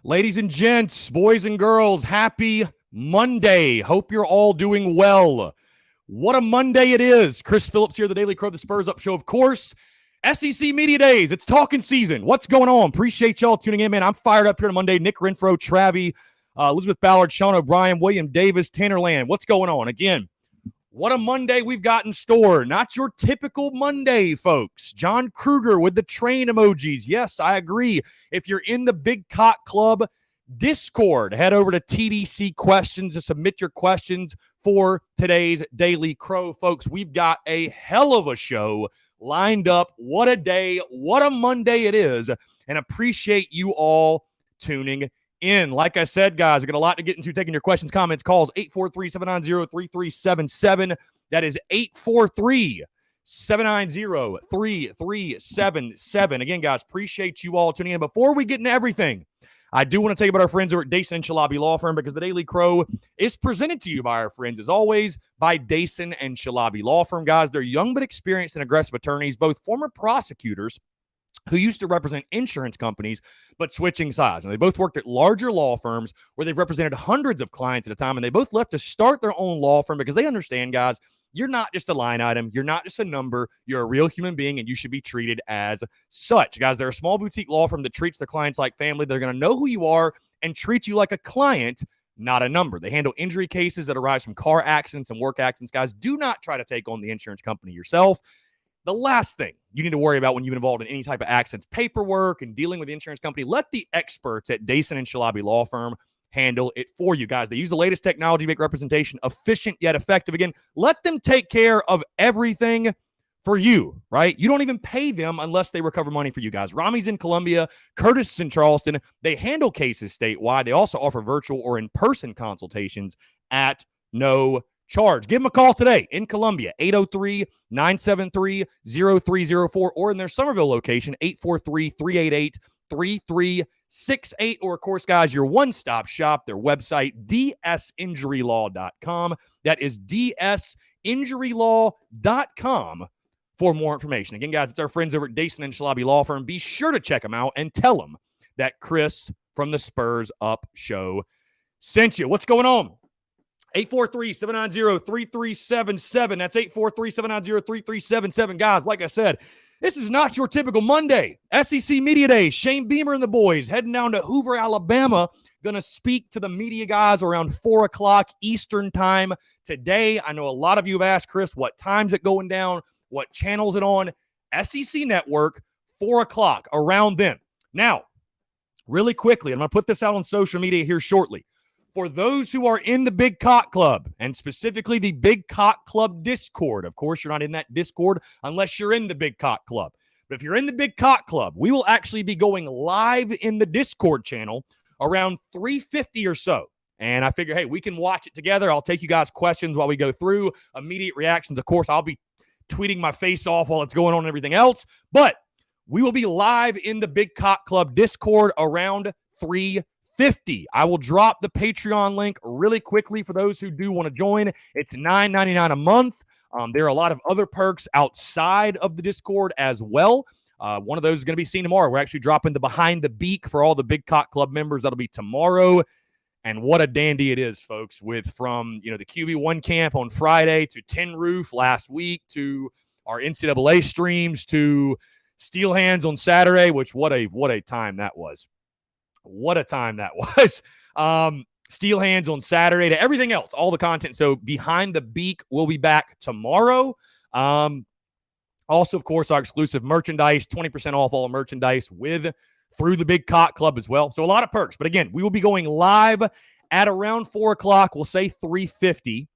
Ladies and gents, boys and girls, happy Monday. Hope you're all doing well. What a Monday it is. Chris Phillips here, the Daily Crow, the Spurs Up Show, of course. SEC Media Days. It's talking season. What's going on? Appreciate y'all tuning in, man. I'm fired up here on Monday. Nick Renfro, Travi, Elizabeth Ballard, Sean O'Brien, William Davis, Tanner Land. What's going on? Again, what a Monday we've got in store. Not your typical Monday, folks. John Kruger with the train emojis. Yes, I agree. If you're in the Big Cock Club Discord, head over to TDC Questions to submit your questions for today's Daily Crow. Folks, we've got a hell of a show lined up. What a day. What a Monday it is. And appreciate you all tuning in. Like I said, guys, we got a lot to get into. Taking your questions, comments, calls, 843-790-3377. That is 843-790-3377. Again, guys, appreciate you all tuning in. Before we get into everything, I do want to tell you about our friends over at Dason and Shalabi Law Firm, because the Daily Crow is presented to you by our friends, as always, by Dason and Shalabi Law Firm. Guys, they're young but experienced and aggressive attorneys, both former prosecutors who used to represent insurance companies, but switching sides. And they both worked at larger law firms where they've represented hundreds of clients at a time, and they both left to start their own law firm because they understand, guys, you're not just a line item. You're not just a number. You're a real human being, and you should be treated as such. Guys, they're a small boutique law firm that treats their clients like family. They're going to know who you are and treat you like a client, not a number. They handle injury cases that arise from car accidents and work accidents. Guys, do not try to take on the insurance company yourself. The last thing you need to worry about when you've been involved in any type of accidents, paperwork and dealing with the insurance company, let the experts at Dason and Shalabi Law Firm handle it for you. Guys, they use the latest technology to make representation efficient yet effective. Again, let them take care of everything for you, right? You don't even pay them unless they recover money for you, guys. Rami's in Columbia, Curtis is in Charleston. They handle cases statewide. They also offer virtual or in-person consultations at no charge. Give them a call today in Columbia, 803-973-0304, or in their Somerville location, 843-388-3368. Or, of course, guys, your one-stop shop, their website, dsinjurylaw.com. That is dsinjurylaw.com for more information. Again, guys, it's our friends over at Dason and Shalabi Law Firm. Be sure to check them out and tell them that Chris from the Spurs Up Show sent you. What's going on? 843-790-3377. That's 843-790-3377. Guys, like I said, this is not your typical Monday. SEC Media Day. Shane Beamer and the boys heading down to Hoover, Alabama. Going to speak to the media guys around 4 o'clock Eastern time today. I know a lot of you have asked, Chris, what time's it going down? What channel is it on? SEC Network, 4 o'clock, around then. Now, really quickly, I'm going to put this out on social media here shortly. For those who are in the Big Cock Club, and specifically the Big Cock Club Discord, of course, you're not in that Discord unless you're in the Big Cock Club. But if you're in the Big Cock Club, we will actually be going live in the Discord channel around 3:50 or so. And I figure, hey, we can watch it together. I'll take you guys' questions while we go through, immediate reactions. Of course, I'll be tweeting my face off while it's going on and everything else. But we will be live in the Big Cock Club Discord around 3:50. I will drop the Patreon link really quickly for those who do want to join. It's $9.99 a month. There are a lot of other perks outside of the Discord as well. One of those is going to be seen tomorrow. We're actually dropping the Behind the Beak for all the Big Cock Club members. That'll be tomorrow. And what a dandy it is, folks, with from the QB1 camp on Friday to Tin Roof last week to our NCAA streams to Steel Hands on Saturday, which what a time that was. What a time that was. Steel Hands on Saturday to everything else, all the content. So Behind the Beak will be back tomorrow. Also, of course, our exclusive merchandise, 20% off all merchandise through the Big Cock Club as well. So a lot of perks. But again, we will be going live at around 4 o'clock. We'll say 3:50.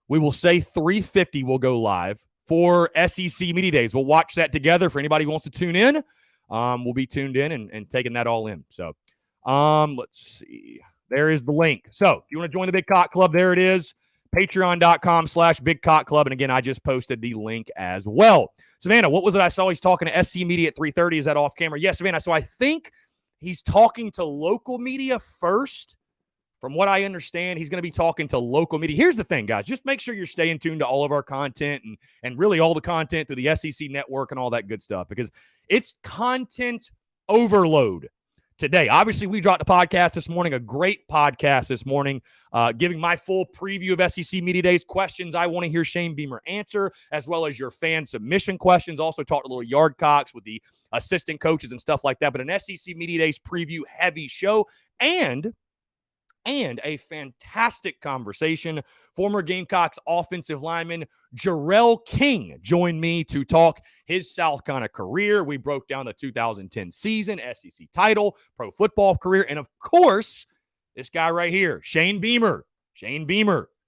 We will say 3:50 we'll go live for SEC Media Days. We'll watch that together for anybody who wants to tune in. We'll be tuned in and taking that all in. So let's see. There is the link. So if you want to join the Big Cock Club, there it is. Patreon.com/Big Cock Club. And again, I just posted the link as well. Savannah, what was it I saw? He's talking to SC Media at 3:30. Is that off camera? Yes, Savannah. So I think he's talking to local media first. From what I understand, he's going to be talking to local media. Here's the thing, guys. Just make sure you're staying tuned to all of our content and really all the content through the SEC network and all that good stuff, because it's content overload today. Obviously, we dropped a podcast this morning, a great podcast this morning, giving my full preview of SEC Media Days, questions I want to hear Shane Beamer answer, as well as your fan submission questions. Also talked a little Yardcocks with the assistant coaches and stuff like that. But an SEC Media Days preview heavy show and a fantastic conversation. Former Gamecocks offensive lineman Jarrell King joined me to talk his South Carolina career. We broke down the 2010 season, SEC title, pro football career, and of course, this guy right here, Shane Beamer.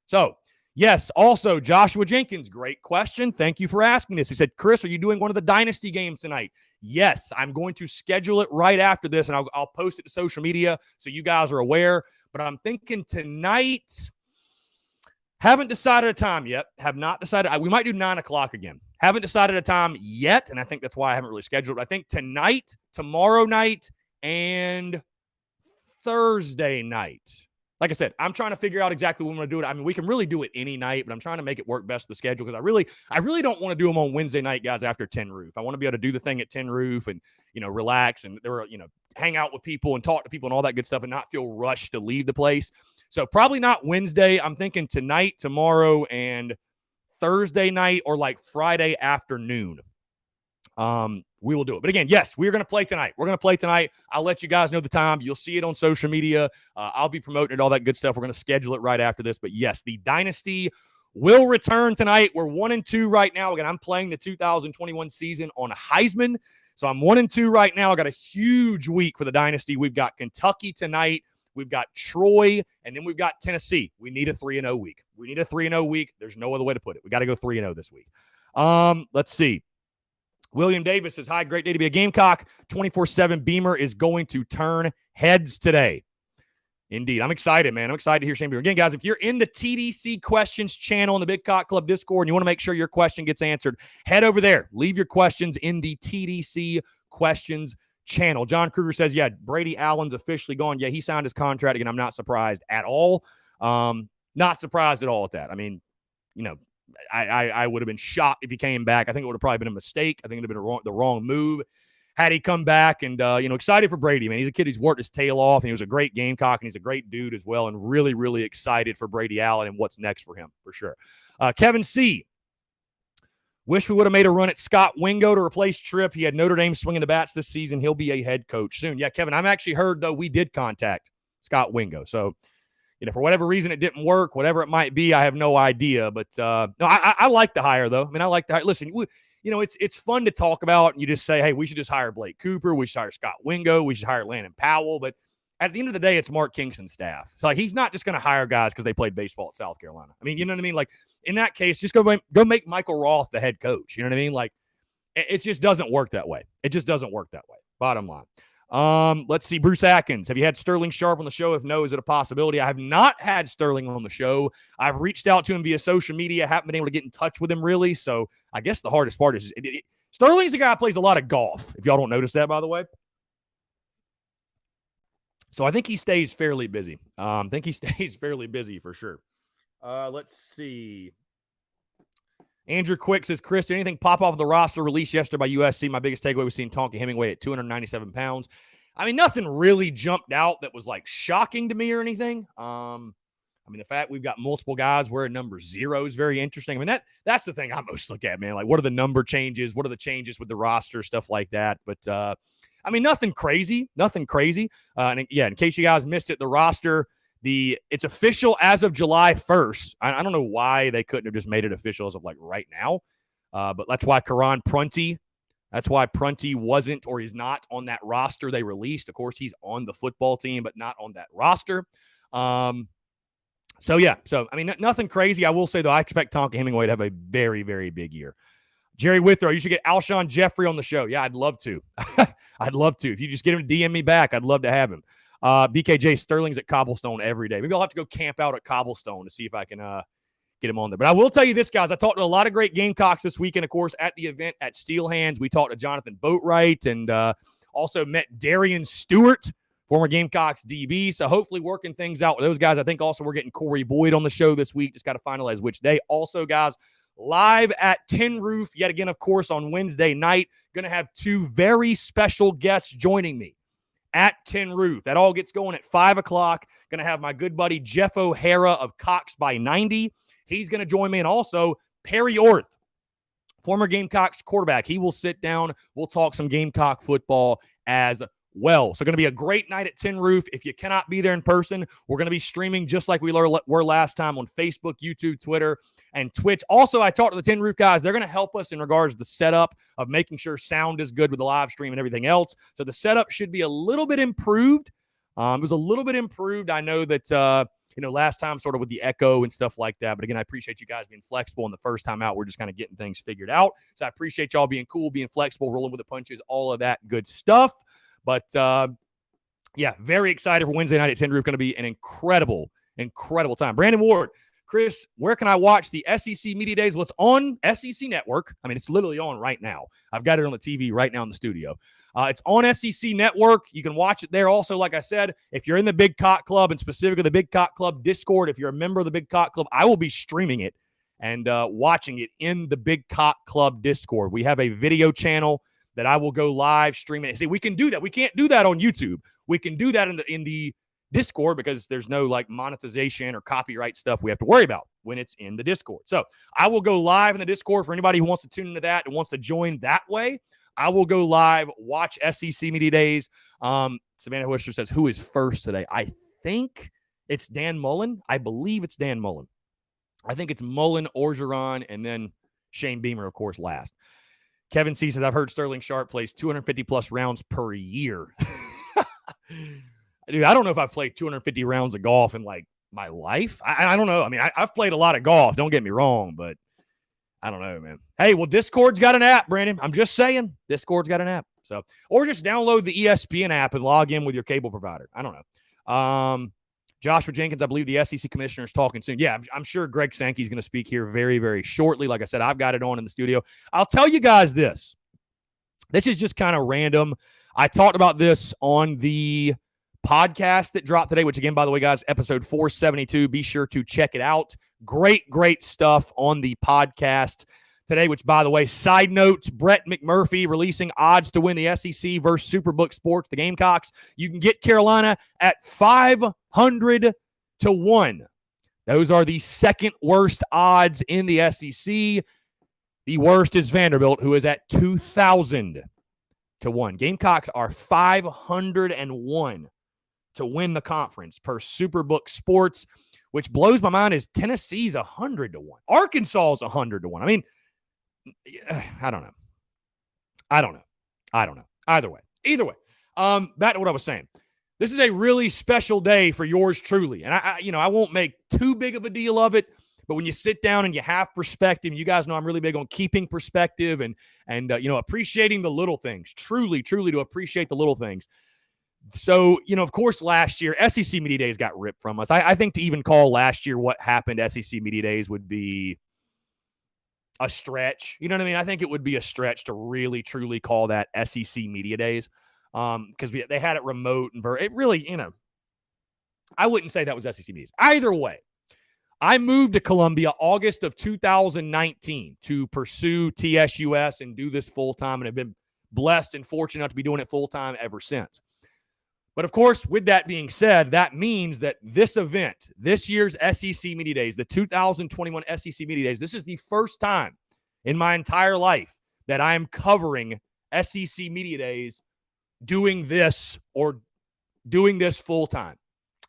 So, yes, also Joshua Jenkins, great question. Thank you for asking this. He said, Chris, are you doing one of the Dynasty games tonight? Yes, I'm going to schedule it right after this, and I'll post it to social media so you guys are aware. But I'm thinking tonight, haven't decided a time yet. Have not decided. We might do 9 o'clock again. Haven't decided a time yet, and I think that's why I haven't really scheduled it. I think tonight, tomorrow night, and Thursday night. Like I said, I'm trying to figure out exactly when I'm going to do it. I mean, we can really do it any night, but I'm trying to make it work best with the schedule because I really don't want to do them on Wednesday night, guys, after Tin Roof. I want to be able to do the thing at Tin Roof and, relax and hang out with people and talk to people and all that good stuff and not feel rushed to leave the place. So probably not Wednesday. I'm thinking tonight, tomorrow, and Thursday night or like Friday afternoon. We will do it. But again, yes, we're going to play tonight. I'll let you guys know the time. You'll see it on social media. I'll be promoting it, all that good stuff. We're going to schedule it right after this. But yes, the Dynasty will return tonight. We're 1-2 right now. Again, I'm playing the 2021 season on Heisman. So I'm 1-2 right now. I got a huge week for the Dynasty. We've got Kentucky tonight. We've got Troy, and then we've got Tennessee. We need a 3-0 week. There's no other way to put it. We got to go 3-0 this week. Let's see. William Davis says, hi, great day to be a Gamecock. 24/7 Beamer is going to turn heads today. Indeed. I'm excited, man. I'm excited to hear Shane Beamer. Again, guys, if you're in the TDC questions channel in the Big Cock Club Discord and you want to make sure your question gets answered, head over there. Leave your questions in the TDC questions channel. John Kruger says, yeah, Brady Allen's officially gone. Yeah, he signed his contract. Again, I'm not surprised at all. Not surprised at all at that. I mean, I would have been shocked if he came back. I think it would have probably been a mistake. I think it would have been the wrong move had he come back. And, excited for Brady, man. He's a kid who's worked his tail off, and he was a great Gamecock, and he's a great dude as well, and really, really excited for Brady Allen and what's next for him, for sure. Kevin C. Wish we would have made a run at Scott Wingo to replace Tripp. He had Notre Dame swinging the bats this season. He'll be a head coach soon. Yeah, Kevin, I'm actually heard, though, we did contact Scott Wingo. So, for whatever reason it didn't work, whatever it might be, I have no idea. But no, I like the hire, though. I mean, I like the hire. Listen, it's fun to talk about, and you just say, hey, we should just hire Blake Cooper. We should hire Scott Wingo. We should hire Landon Powell. But at the end of the day, it's Mark Kingston's staff. So, he's not just going to hire guys because they played baseball at South Carolina. I mean, you know what I mean? Like, in that case, just go make Michael Roth the head coach. You know what I mean? Like, it just doesn't work that way. Bottom line. Let's see. Bruce Atkins. Have you had Sterling Sharp on the show? If no, is it a possibility? I have not had Sterling on the show. I've reached out to him via social media. Haven't been able to get in touch with him really. So I guess the hardest part is Sterling's a guy who plays a lot of golf. If y'all don't notice that, by the way. So I think he stays fairly busy. For sure. Let's see. Andrew Quick says, Chris, did anything pop off the roster released yesterday by USC? My biggest takeaway was seeing Tonka Hemingway at 297 pounds. I mean, nothing really jumped out that was like shocking to me or anything. I mean, the fact we've got multiple guys wearing number 0 is very interesting. I mean, that's the thing I most look at, man. Like, what are the number changes? What are the changes with the roster? Stuff like that. But, I mean, nothing crazy. And yeah, in case you guys missed it, the roster, it's official as of July 1st. I don't know why they couldn't have just made it official as of like right now. But that's why Karan Prunty wasn't or is not on that roster they released. Of course, he's on the football team, but not on that roster. So, yeah. So, I mean, nothing crazy. I will say, though, I expect Tonka Hemingway to have a very, very big year. Jerry Withrow, you should get Alshon Jeffrey on the show. Yeah, I'd love to. If you just get him to DM me back, I'd love to have him. BKJ Sterling's at Cobblestone every day. Maybe I'll have to go camp out at Cobblestone to see if I can get him on there. But I will tell you this, guys. I talked to a lot of great Gamecocks this weekend, of course, at the event at Steel Hands. We talked to Jonathan Boatwright and also met Darian Stewart, former Gamecocks DB. So hopefully working things out with those guys. I think also we're getting Corey Boyd on the show this week. Just got to finalize which day. Also, guys, live at Tin Roof, yet again, of course, on Wednesday night. Going to have 2 very special guests joining me at Tin Roof. That all gets going at 5 o'clock. Going to have my good buddy Jeff O'Hara of Cox by 90. He's going to join me, and also Perry Orth, former Gamecocks quarterback. He will sit down. We'll talk some Gamecock football as well. So going to be a great night at Tin Roof. If you cannot be there in person, we're going to be streaming just like we were last time on Facebook, YouTube, Twitter, and Twitch. Also, I talked to the Tin Roof guys. They're going to help us in regards to the setup of making sure sound is good with the live stream and everything else. So the setup should be a little bit improved. It was a little bit improved. I know that, last time sort of with the echo and stuff like that. But again, I appreciate you guys being flexible. And the first time out, we're just kind of getting things figured out. So I appreciate y'all being cool, being flexible, rolling with the punches, all of that good stuff. But, very excited for Wednesday night at Tin Roof. Going to be an incredible time. Brandon Ward, Chris, where can I watch the SEC Media Days? Well, it's on SEC Network. I mean, it's literally on right now. I've got it on the TV right now in the studio. It's on SEC Network. You can watch it there. Also, like I said, if you're in the Big Cock Club, and specifically the Big Cock Club Discord, if you're a member of the Big Cock Club, I will be streaming it and watching it in the Big Cock Club Discord. We have a video channel that I will go live streaming it. See, we can do that. We can't do that on YouTube. We can do that in the Discord because there's no like monetization or copyright stuff we have to worry about when it's in the Discord. So I will go live in the Discord for anybody who wants to tune into that and wants to join that way. I will go live, watch SEC Media Days. Savannah Worcester says, who is first today? I think it's Dan Mullen. I believe it's Dan Mullen. I think it's Mullen, Orgeron, and then Shane Beamer, of course, last. Kevin C says, I've heard Sterling Sharp plays 250-plus rounds per year. Dude, I don't know if I've played 250 rounds of golf in, like, my life. I don't know. I mean, I've played a lot of golf. Don't get me wrong, but I don't know, man. Hey, well, Discord's got an app, Brandon. I'm just saying. Discord's got an app. So, or just download the ESPN app and log in with your cable provider. I don't know. Joshua Jenkins, I believe the SEC commissioner is talking soon. Yeah, I'm sure Greg Sankey's going to speak here very, very shortly. Like I said, I've got it on in the studio. I'll tell you guys this. This is just kind of random. I talked about this on the podcast that dropped today, which again, by the way, guys, episode 472. Be sure to check it out. Great stuff on the podcast today, which, by the way, side note, Brett McMurphy releasing odds to win the SEC versus Superbook Sports, the Gamecocks. You can get Carolina at 500 to 1. Those are the second worst odds in the SEC. The worst is Vanderbilt, who is at 2,000 to 1. Gamecocks are 501 to win the conference per Superbook Sports, which blows my mind is Tennessee's 100 to 1. Arkansas is 100 to 1. I mean, I don't know. Either way. Back to what I was saying. This is a really special day for yours truly. And I won't make too big of a deal of it, but when you sit down and you have perspective, you guys know I'm really big on keeping perspective and appreciating the little things, truly to appreciate the little things. So, of course, last year, SEC Media Days got ripped from us. I think to even call last year what happened SEC Media Days would be a stretch. You know what I mean? I think it would be a stretch to really, truly call that SEC Media Days because they had it remote and it really, I wouldn't say that was SEC Media Days. Either way, I moved to Columbia August of 2019 to pursue TSUS and do this full-time, and have been blessed and fortunate enough to be doing it full-time ever since. But, of course, with that being said, that means that this event, this year's SEC Media Days, the 2021 SEC Media Days, this is the first time in my entire life that I am covering SEC Media Days doing this full-time.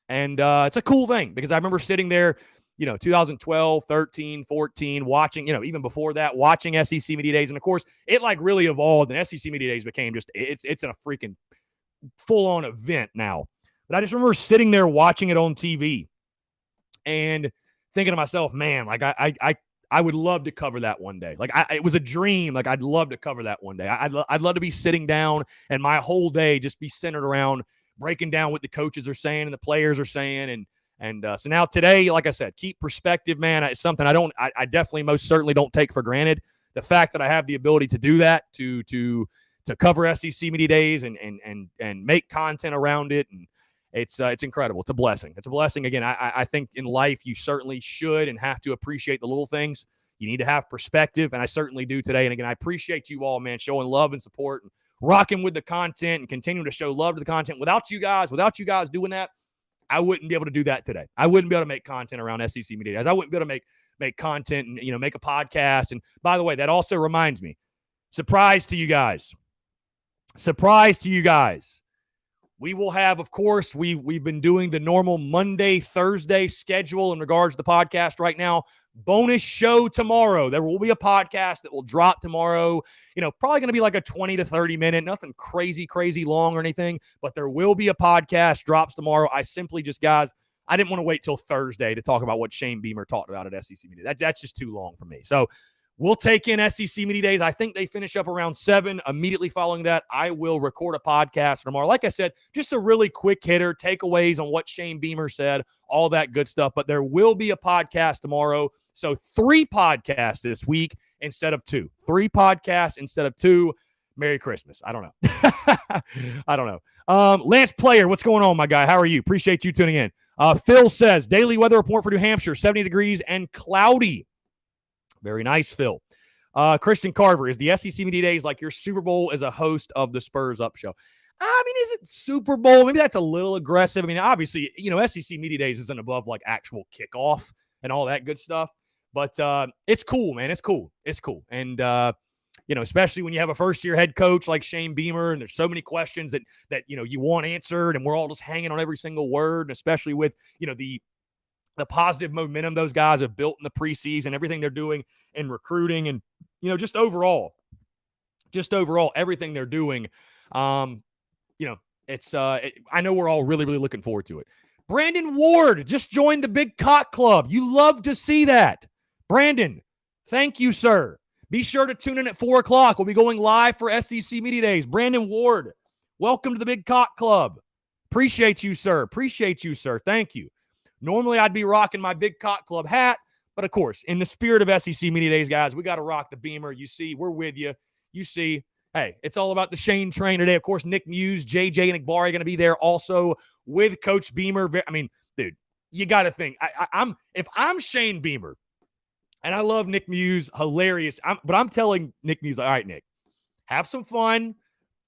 And it's a cool thing because I remember sitting there, 2012, 13, 14, watching, even before that, watching SEC Media Days. And, of course, it, really evolved, and SEC Media Days became just, it's a freaking full-on event now. But I just remember sitting there watching it on TV and thinking to myself, man, I would love to cover that one day. It was a dream. I'd love to cover that one day. I'd love to be sitting down and my whole day just be centered around breaking down what the coaches are saying and the players are saying. And so now today, like I said, keep perspective, man. It's something I definitely most certainly don't take for granted. The fact that I have the ability to do that, to cover SEC Media Days and make content around it. And it's incredible. It's a blessing. It's a blessing. Again, I think in life you certainly should and have to appreciate the little things. You need to have perspective, and I certainly do today. And again, I appreciate you all, man, showing love and support and rocking with the content and continuing to show love to the content. Without you guys doing that, I wouldn't be able to do that today. I wouldn't be able to make content around SEC Media Days. I wouldn't be able to make content and make a podcast. And by the way, that also reminds me, surprise to you guys. We will have, of course, we've been doing the normal Monday, Thursday schedule in regards to the podcast right now. Bonus show tomorrow. There will be a podcast that will drop tomorrow. Probably going to be like a 20 to 30 minute, nothing crazy long or anything, but there will be a podcast drops tomorrow. I simply just, guys, I didn't want to wait till Thursday to talk about what Shane Beamer talked about at SEC Media. That's just too long for me. So we'll take in SEC Media Days. I think they finish up around 7. Immediately following that, I will record a podcast tomorrow. Like I said, just a really quick hitter, takeaways on what Shane Beamer said, all that good stuff. But there will be a podcast tomorrow. So 3 podcasts this week instead of 2. 3 podcasts instead of 2. Merry Christmas. I don't know. Lance Player, what's going on, my guy? How are you? Appreciate you tuning in. Phil says, daily weather report for New Hampshire, 70 degrees and cloudy. Very nice, Phil. Christian Carver, is the SEC Media Days like your Super Bowl as a host of the Spurs Up Show? Is it Super Bowl? Maybe that's a little aggressive. Obviously, SEC Media Days isn't above like actual kickoff and all that good stuff. But it's cool, man. It's cool. And, especially when you have a first-year head coach like Shane Beamer, and there's so many questions that you want answered, and we're all just hanging on every single word, and especially with, the positive momentum those guys have built in the preseason, everything they're doing in recruiting, and, just overall, everything they're doing. It's I know we're all really, really looking forward to it. Brandon Ward just joined the Big Cock Club. You love to see that. Brandon, thank you, sir. Be sure to tune in at 4 o'clock. We'll be going live for SEC Media Days. Brandon Ward, welcome to the Big Cock Club. Appreciate you, sir. Thank you. Normally, I'd be rocking my Big Cock Club hat, but of course, in the spirit of SEC Media Days, guys, we got to rock the Beamer. You see, we're with you. You see, hey, it's all about the Shane train today. Of course, Nick Muse, JJ, and Igbari are going to be there also with Coach Beamer. Dude, you got to think. If I'm Shane Beamer, and I love Nick Muse, hilarious. But I'm telling Nick Muse, all right, Nick, have some fun,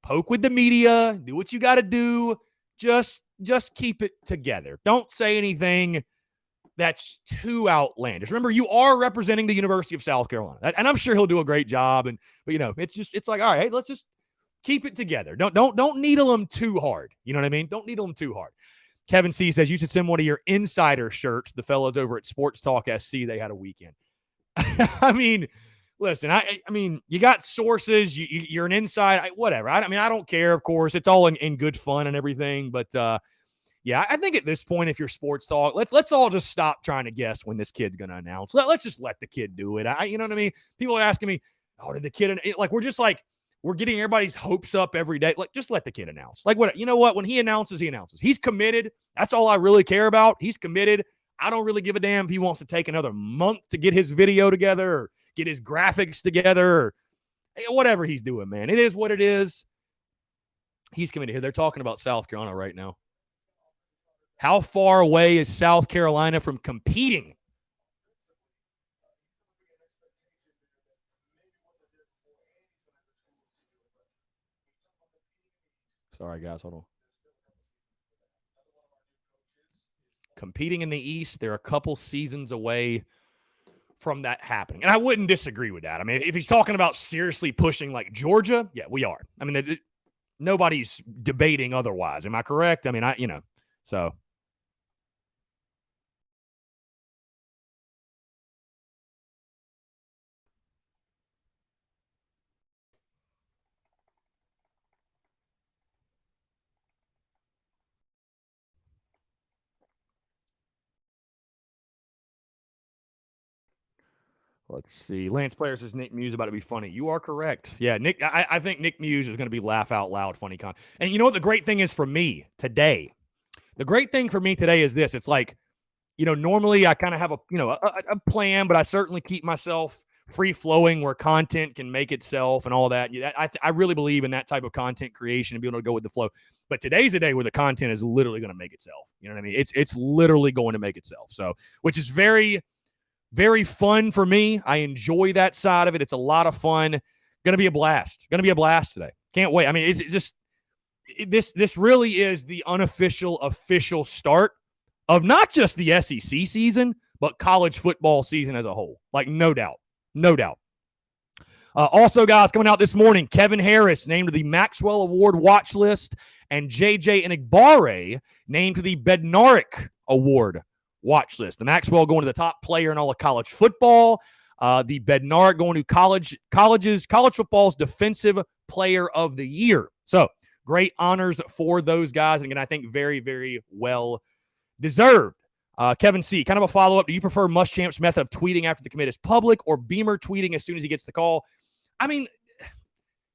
poke with the media, do what you got to do. Just keep it together. Don't say anything that's too outlandish. Remember, you are representing the University of South Carolina, and I'm sure he'll do a great job. But it's like, all right, let's just keep it together. Don't needle them too hard. You know what I mean? Don't needle them too hard. Kevin C says you should send one of your insider shirts. The fellows over at Sports Talk SC, they had a weekend. Listen, you got sources, you're an inside, whatever. I don't care, of course. It's all in good fun and everything. But, yeah, I think at this point, if you're Sports Talk, let's all just stop trying to guess when this kid's going to announce. Let's just let the kid do it. You know what I mean? People are asking me, oh, did the kid – we're getting everybody's hopes up every day. Just let the kid announce. When he announces, he announces. He's committed. That's all I really care about. He's committed. I don't really give a damn if he wants to take another month to get his video together or get his graphics together or whatever he's doing, man. It is what it is. He's committed here. They're talking about South Carolina right now. How far away is South Carolina from competing? Sorry, guys. Hold on. Competing in the East, they're a couple seasons away from that happening. And I wouldn't disagree with that. If he's talking about seriously pushing like Georgia, yeah, we are. Nobody's debating otherwise. Am I correct? So. Let's see. Lance Player says Nick Muse about to be funny. You are correct. Yeah, Nick. I think Nick Muse is going to be laugh out loud funny con. And you know what the great thing is for me today? The great thing for me today is this. It's like, normally I kind of have a plan, but I certainly keep myself free flowing where content can make itself and all that. I really believe in that type of content creation and being able to go with the flow. But today's a day where the content is literally going to make itself. You know what I mean? It's literally going to make itself. So, which is very, very fun for me. I enjoy that side of it. It's a lot of fun. Going to be a blast. Today. Can't wait. I mean, this really is the unofficial, official start of not just the SEC season, but college football season as a whole. Like, no doubt. No doubt. Also, guys, coming out this morning, Kevin Harris named to the Maxwell Award watch list, and J.J. Enagbare named to the Bednarik Award watch list. The Maxwell going to the top player in all of college football. The Bednarik going to college football's defensive player of the year. So, great honors for those guys. And again, I think very, very well deserved. Kevin C., kind of a follow-up. Do you prefer Muschamp's method of tweeting after the commit is public or Beamer tweeting as soon as he gets the call? I mean,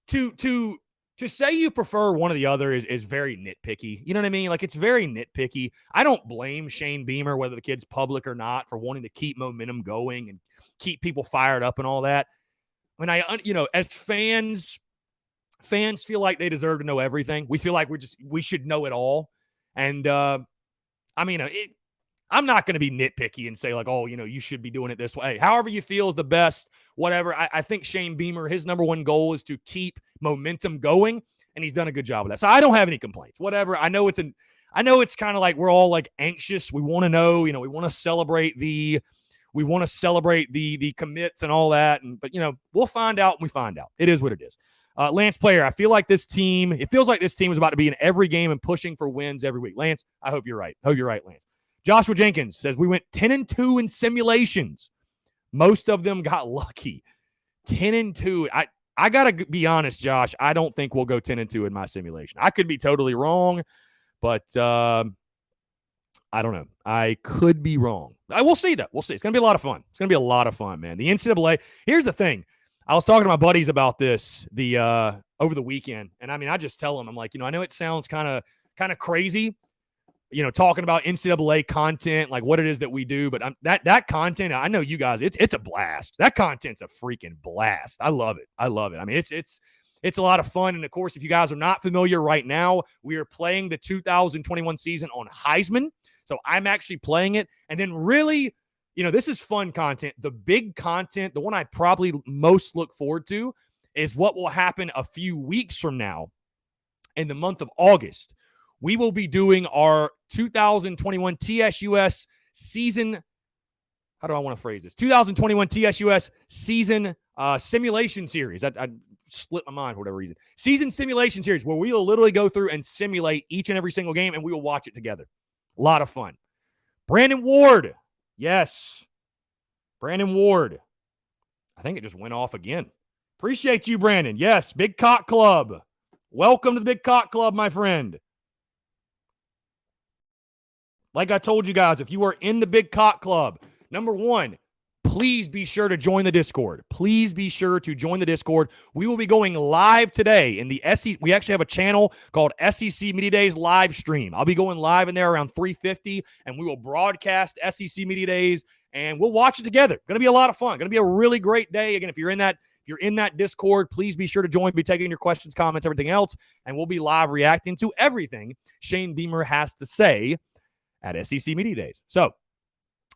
to say you prefer one or the other is very nitpicky. You know what I mean? Like, it's very nitpicky. I don't blame Shane Beamer, whether the kid's public or not, for wanting to keep momentum going and keep people fired up and all that. When as fans feel like they deserve to know everything. We feel like we should know it all. And, I'm not going to be nitpicky and say, like, oh, you should be doing it this way. However you feel is the best, whatever. I think Shane Beamer, his number one goal is to keep momentum going, and he's done a good job of that. So I don't have any complaints. Whatever. I know it's kind of like we're all like anxious. We want to know, we want to celebrate the commits and all that. But we'll find out when we find out. It is what it is. Lance Player, it feels like this team is about to be in every game and pushing for wins every week. Lance, I hope you're right. Lance. Joshua Jenkins says we went 10-2 in simulations. Most of them got lucky. 10-2. I got to be honest, Josh. I don't think we'll go 10-2 in my simulation. I could be totally wrong, but I don't know. I could be wrong. We'll see, though. We'll see. It's going to be a lot of fun. It's going to be a lot of fun, man. The NCAA, here's the thing. I was talking to my buddies about this over the weekend, and I just tell them, I'm like, I know it sounds kind of crazy, talking about NCAA content, like what it is that we do, but that content, I know you guys, it's a blast. That content's a freaking blast. I love it. I mean, it's a lot of fun. And of course, if you guys are not familiar right now, we are playing the 2021 season on Heisman. So I'm actually playing it. And then really, this is fun content. The big content, the one I probably most look forward to is what will happen a few weeks from now in the month of August. We will be doing our 2021 TSUS season. How do I want to phrase this? 2021 TSUS season simulation series. I split my mind for whatever reason. Season simulation series where we will literally go through and simulate each and every single game, and we will watch it together. A lot of fun. Brandon Ward. Yes. Brandon Ward. I think it just went off again. Appreciate you, Brandon. Yes. Big Cock Club. Welcome to the Big Cock Club, my friend. Like I told you guys, if you are in the Big Cock Club, number one, please be sure to join the Discord. Please be sure to join the Discord. We will be going live today in the SEC. We actually have a channel called SEC Media Days live stream. I'll be going live in there around 3:50, and we will broadcast SEC Media Days, and we'll watch it together. Going to be a lot of fun. Going to be a really great day. Again, if you're in that Discord, please be sure to join. Be taking your questions, comments, everything else, and we'll be live reacting to everything Shane Beamer has to say at SEC Media Days. So,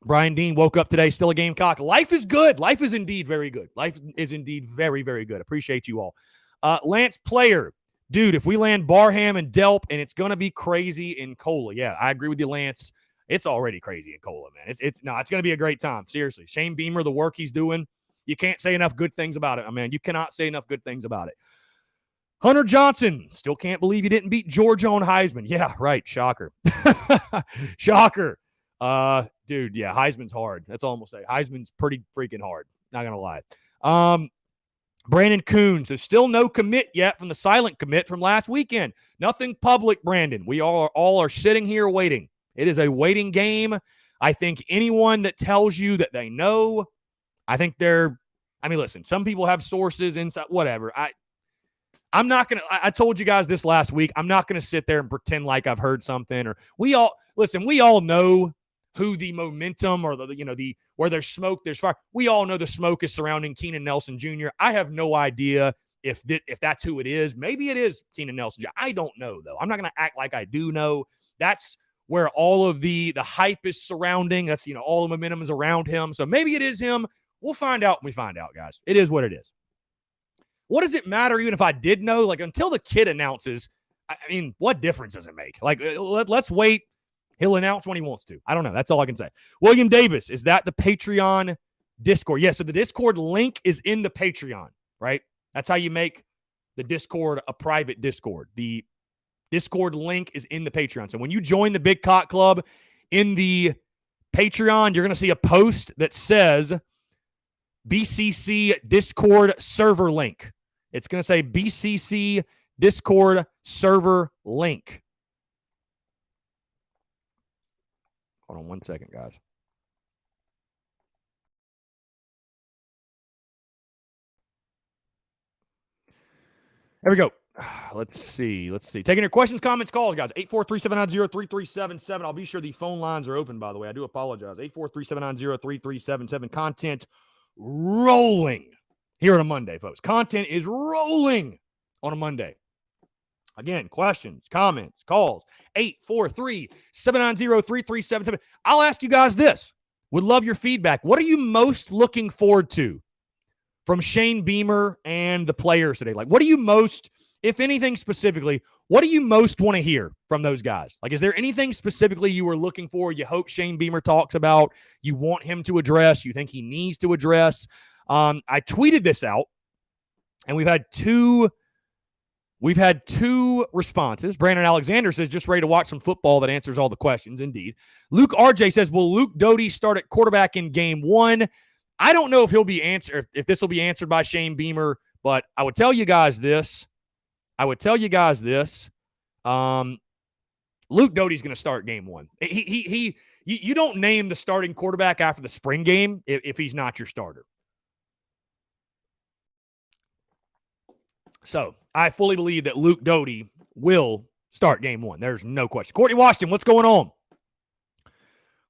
Brian Dean woke up today, still a Gamecock. Life is good. Life is indeed very good. Life is indeed very, very good. Appreciate you all. Lance Player. Dude, if we land Barham and Delp, and it's going to be crazy in Cola. Yeah, I agree with you, Lance. It's already crazy in Cola, man. It's going to be a great time. Seriously. Shane Beamer, the work he's doing, you can't say enough good things about it, man. You cannot say enough good things about it. Hunter Johnson, still can't believe you didn't beat Georgia on Heisman. Yeah, right. Shocker. Shocker. Dude, yeah, Heisman's hard. That's all I'm going to say. Heisman's pretty freaking hard. Not going to lie. Brandon Coons, there's still no commit yet from the silent commit from last weekend. Nothing public, Brandon. We all are sitting here waiting. It is a waiting game. I think anyone that tells you that they know, I think listen, some people have sources inside, whatever. I'm not going to, I told you guys this last week, I'm not going to sit there and pretend like I've heard something, or we all know who the momentum or where there's smoke, there's fire. We all know the smoke is surrounding Keenan Nelson Jr. I have no idea if that's who it is. Maybe it is Keenan Nelson Jr. I don't know, though. I'm not going to act like I do know. That's where all of the hype is surrounding. That's, all the momentum is around him. So maybe it is him. We'll find out when we find out, guys. It is what it is. what does it matter even if I did know? Like, until the kid announces, I mean, what difference does it make? Like, let's wait. He'll announce when he wants to. I don't know. That's all I can say. William Davis, is that the Patreon Discord? Yes, so the Discord link is in the Patreon, right? That's how you make the Discord a private Discord. The Discord link is in the Patreon. So when you join the Big Cock Club in the Patreon, you're going to see a post that says BCC Discord server link. It's going to say BCC Discord server link. Hold on one second, guys. There we go. Let's see. Taking your questions, comments, calls, guys. 843-790-3377. I'll be sure the phone lines are open, by the way. I do apologize. 843-790-3377. Content rolling here on a Monday, folks. Content is rolling on a Monday. Again, questions, comments, calls. 843-790-3377. I'll ask you guys this. Would love your feedback. What are you most looking forward to from Shane Beamer and the players today? Like, what do you most, if anything specifically, what do you most want to hear from those guys? Like, is there anything specifically you were looking for, you hope Shane Beamer talks about, you want him to address, you think he needs to address? I tweeted this out, and we've had two responses. Brandon Alexander says, just ready to watch some football that answers all the questions. Indeed. Luke RJ says, will Luke Doty start at quarterback in game one? I don't know if he'll be answered, if this will be answered by Shane Beamer, but I would tell you guys this. Luke Doty's going to start game one. You don't name the starting quarterback after the spring game if he's not your starter. So I fully believe that Luke Doty will start game one. There's no question. Courtney Washington, what's going on?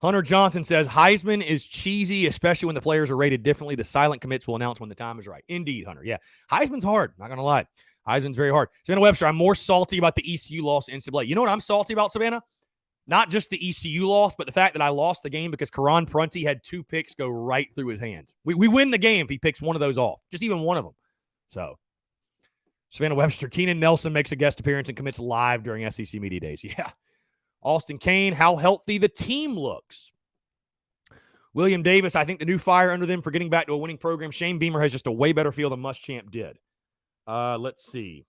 Hunter Johnson says, Heisman is cheesy, especially when the players are rated differently. The silent commits will announce when the time is right. Indeed, Hunter. Yeah. Heisman's hard. Not going to lie. Heisman's very hard. Savannah Webster, I'm more salty about the ECU loss in NCAA. You know what I'm salty about, Savannah? Not just the ECU loss, but the fact that I lost the game because Karan Prunty had 2 picks go right through his hands. We win the game if he picks one of those off. Just even one of them. So, Savannah Webster, Keenan Nelson makes a guest appearance and commits live during SEC Media Days. Yeah. Austin Kane, how healthy the team looks. William Davis, I think the new fire under them for getting back to a winning program. Shane Beamer has just a way better feel than Muschamp did. Let's see.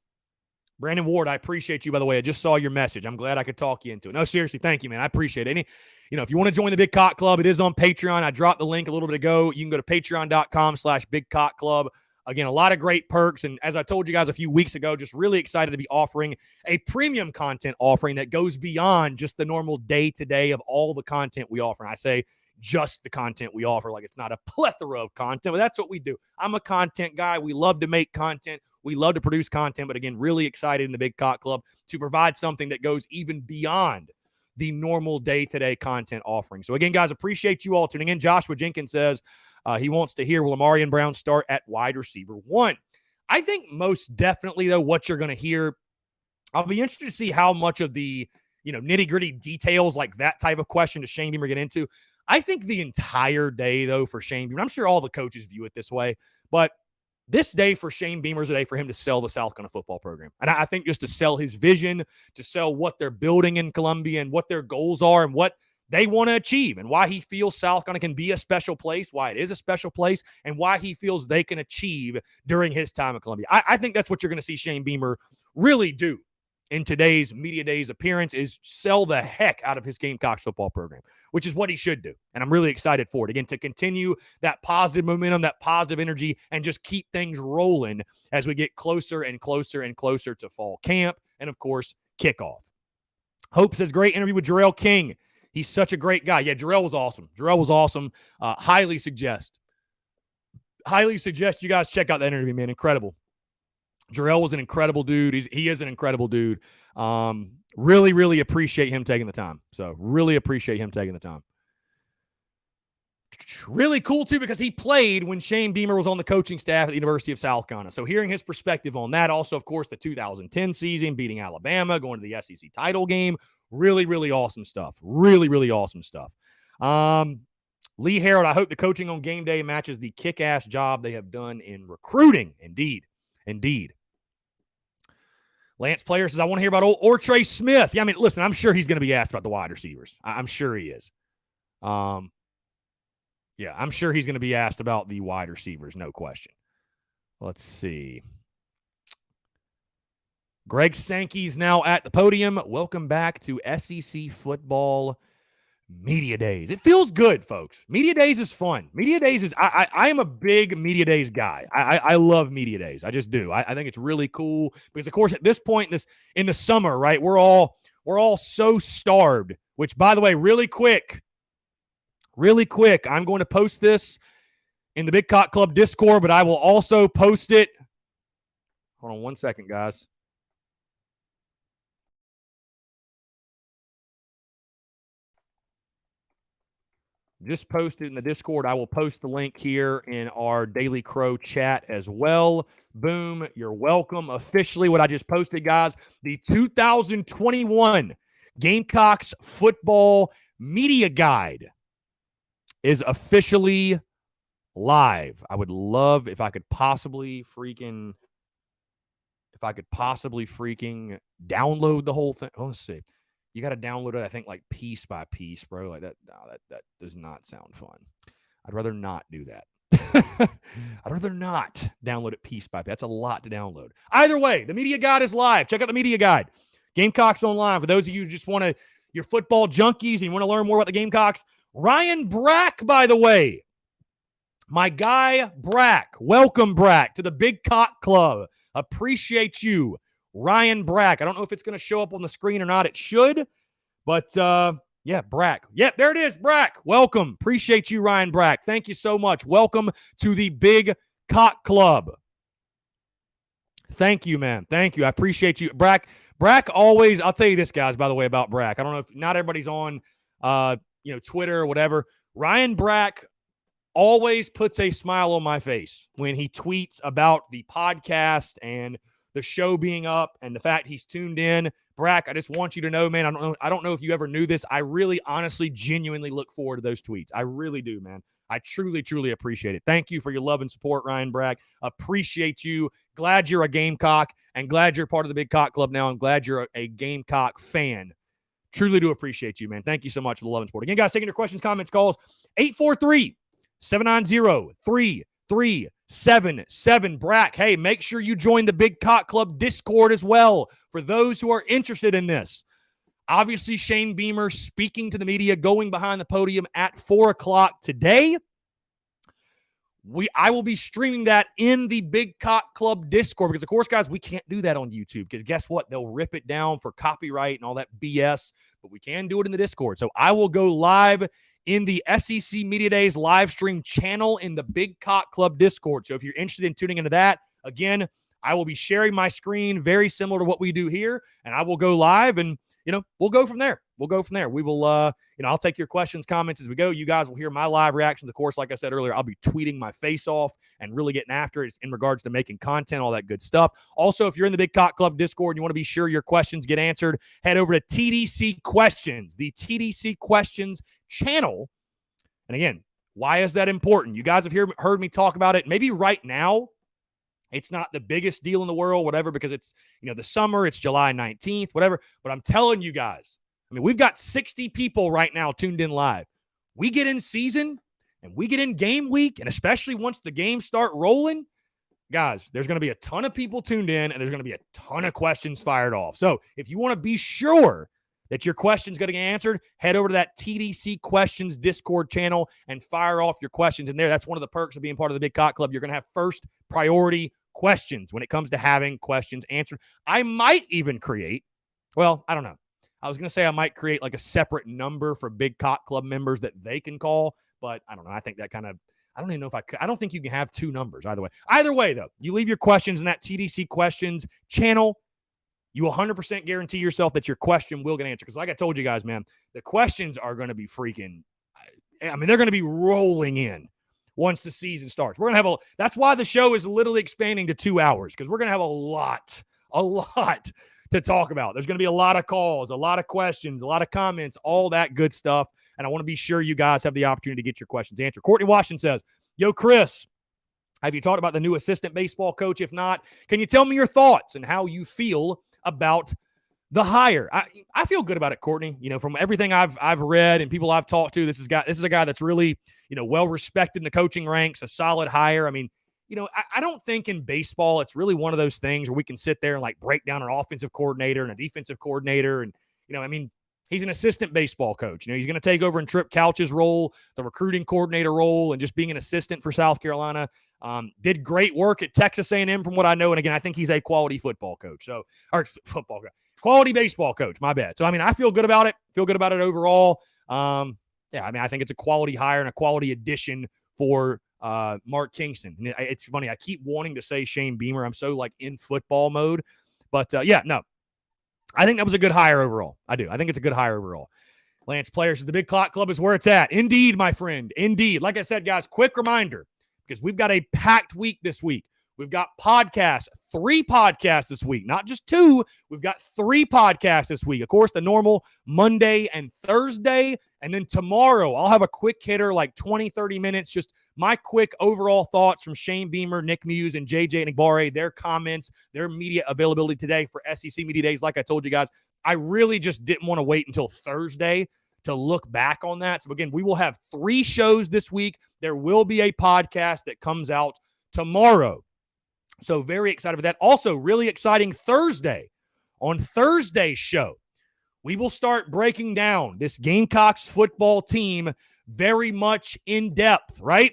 Brandon Ward, I appreciate you, by the way. I just saw your message. I'm glad I could talk you into it. No, seriously, thank you, man. I appreciate it. If you want to join the Big Cock Club, it is on Patreon. I dropped the link a little bit ago. You can go to patreon.com/Big Cock Club. Again, a lot of great perks. And as I told you guys a few weeks ago, just really excited to be offering a premium content offering that goes beyond just the normal day-to-day of all the content we offer. And I say just the content we offer, like it's not a plethora of content, but that's what we do. I'm a content guy. We love to make content. We love to produce content. But again, really excited in the Big Cock Club to provide something that goes even beyond the normal day-to-day content offering. So again, guys, appreciate you all tuning in. Joshua Jenkins says, he wants to hear, will Amarian Brown start at wide receiver 1? I think most definitely, though, what you're going to hear, I'll be interested to see how much of the nitty-gritty details like that type of question does Shane Beamer get into. I think the entire day, though, for Shane Beamer, I'm sure all the coaches view it this way, but this day for Shane Beamer is a day for him to sell the South Carolina football program. And I think just to sell his vision, to sell what they're building in Columbia and what their goals are and what they want to achieve and why he feels South Carolina can be a special place, why it is a special place, and why he feels they can achieve during his time at Columbia. I think that's what you're going to see Shane Beamer really do in today's Media Days appearance, is sell the heck out of his Gamecocks football program, which is what he should do. And I'm really excited for it. Again, to continue that positive momentum, that positive energy, and just keep things rolling as we get closer and closer and closer to fall camp and, of course, kickoff. Hope says, great interview with Jarrell King. He's such a great guy. Yeah, Jarrell was awesome. Highly suggest you guys check out that interview, man. Incredible. Jarrell was an incredible dude. He is an incredible dude. Really, really appreciate him taking the time. Really cool, too, because he played when Shane Beamer was on the coaching staff at the University of South Carolina. So hearing his perspective on that, also, of course, the 2010 season, beating Alabama, going to the SEC title game, really, really awesome stuff. Really, really awesome stuff. Lee Harold, I hope the coaching on game day matches the kick-ass job they have done in recruiting. Indeed. Indeed. Lance Player says, I want to hear about old Trey Smith. Yeah, I mean, listen, I'm sure he's going to be asked about the wide receivers. I'm sure he is. Yeah, I'm sure he's going to be asked about the wide receivers, no question. Let's see. Greg Sankey's now at the podium. Welcome back to SEC Football Media Days. It feels good, folks. Media Days is fun. Media Days is, I am a big Media Days guy. I love Media Days. I just do. I think it's really cool because, of course, at this point in the summer, right, we're all so starved, which, by the way, really quick, I'm going to post this in the Big Cock Club Discord, but I will also post it. Hold on one second, guys. Just posted in the Discord. I will post the link here in our Daily Crow chat as well. Boom. You're welcome. Officially, what I just posted, guys, the 2021 Gamecocks Football Media Guide is officially live. I would love if I could possibly freaking download the whole thing. Oh, let's see. You got to download it, I think, like piece by piece, bro. Like that. No, that does not sound fun. I'd rather not do that. I'd rather not download it piece by piece. That's a lot to download. Either way, the Media Guide is live. Check out the Media Guide. Gamecocks Online. For those of you who just you're football junkies and you want to learn more about the Gamecocks, Ryan Brack, by the way. My guy, Brack. Welcome, Brack, to the Big Cock Club. Appreciate you, Ryan Brack. I don't know if it's going to show up on the screen or not. It should. But, yeah, Brack. Yep, there it is, Brack. Welcome. Appreciate you, Ryan Brack. Thank you so much. Welcome to the Big Cock Club. Thank you, man. Thank you. I appreciate you. Brack always, I'll tell you this, guys, by the way, about Brack. I don't know if not everybody's on, Twitter or whatever. Ryan Brack always puts a smile on my face when he tweets about the podcast and the show being up and the fact he's tuned in. Brack, I just want you to know, man, I don't know if you ever knew this. I really, honestly, genuinely look forward to those tweets. I really do, man. I truly, truly appreciate it. Thank you for your love and support, Ryan Brack. Appreciate you. Glad you're a Gamecock and glad you're part of the Big Cock Club now and glad you're a Gamecock fan. Truly do appreciate you, man. Thank you so much for the love and support. Again, guys, taking your questions, comments, calls, 843-790-3377. Brack, hey, make sure you join the Big Cock Club Discord as well for those who are interested in this. Obviously, Shane Beamer speaking to the media, going behind the podium at 4 o'clock today. I will be streaming that in the Big Cock Club Discord because, of course, guys, we can't do that on YouTube because guess what? They'll rip it down for copyright and all that BS, but we can do it in the Discord. So I will go live in the SEC Media Days live stream channel in the Big Cock Club Discord. So if you're interested in tuning into that, again, I will be sharing my screen very similar to what we do here, and I will go live and, we'll go from there. We will, I'll take your questions, comments as we go. You guys will hear my live reaction. Of course, like I said earlier, I'll be tweeting my face off and really getting after it in regards to making content, all that good stuff. Also, if you're in the Big Cock Club Discord and you want to be sure your questions get answered, head over to TDC Questions, the TDC Questions channel. And again, why is that important? You guys have heard me talk about it. Maybe right now, it's not the biggest deal in the world, whatever, because it's, the summer, it's July 19th, whatever. But I'm telling you guys, we've got 60 people right now tuned in live. We get in season and we get in game week, and especially once the games start rolling, guys, there's going to be a ton of people tuned in and there's going to be a ton of questions fired off. So if you want to be sure that your question's going to get answered, head over to that TDC Questions Discord channel and fire off your questions in there. That's one of the perks of being part of the Big Cock Club. You're going to have first priority questions when it comes to having questions answered. I might even create, I don't know. I was going to say I might create like a separate number for Big Cock Club members that they can call, but I don't know. I think that I don't even know if I could. I don't think you can have two numbers either way. Either way, though, you leave your questions in that TDC Questions channel. You 100% guarantee yourself that your question will get answered. Because like I told you guys, man, the questions are going to be they're going to be rolling in once the season starts. We're going to have that's why the show is literally expanding to 2 hours, because we're going to have a lot to talk about. There's going to be a lot of calls, a lot of questions, a lot of comments, all that good stuff. And I want to be sure you guys have the opportunity to get your questions answered. Courtney Washington says, yo, Chris, Have you talked about the new assistant baseball coach? If not, can you tell me your thoughts and how you feel about the hire? I feel good about it, Courtney. You know, from everything I've read and people I've talked to, this is a guy that's really, you know, well respected in the coaching ranks, a solid hire. I mean, you know, I don't think in baseball it's really one of those things where we can sit there and like break down an offensive coordinator and a defensive coordinator. And, you know, I mean, he's an assistant baseball coach. You know, he's going to take over in Trip Couch's role, the recruiting coordinator role, and just being an assistant for South Carolina. Did great work at Texas A&M from what I know. And again, I think he's a quality football coach. Quality baseball coach, my bad. So, I mean, I feel good about it. Feel good about it overall. Yeah, I mean, I think it's a quality hire and a quality addition for Mark Kingston. And it's funny. I keep wanting to say Shane Beamer. I'm so like in football mode. But yeah, no. I think that was a good hire overall. I do. I think it's a good hire overall. Lance Players, the Big Clock Club is where it's at. Indeed, my friend. Indeed. Like I said, guys, quick reminder, because we've got a packed week this week. We've got podcasts, 3 podcasts this week, not just 2. We've got 3 podcasts this week. Of course, the normal Monday and Thursday. And then tomorrow, I'll have a quick hitter, like 20, 30 minutes, just my quick overall thoughts from Shane Beamer, Nick Muse, and JJ Enagbare, their comments, their media availability today for SEC Media Days. Like I told you guys, I really just didn't want to wait until Thursday to look back on that. So again, we will have 3 shows this week. There will be a podcast that comes out tomorrow. So very excited for that. Also, really exciting Thursday. On Thursday's show, we will start breaking down this Gamecocks football team very much in depth, right?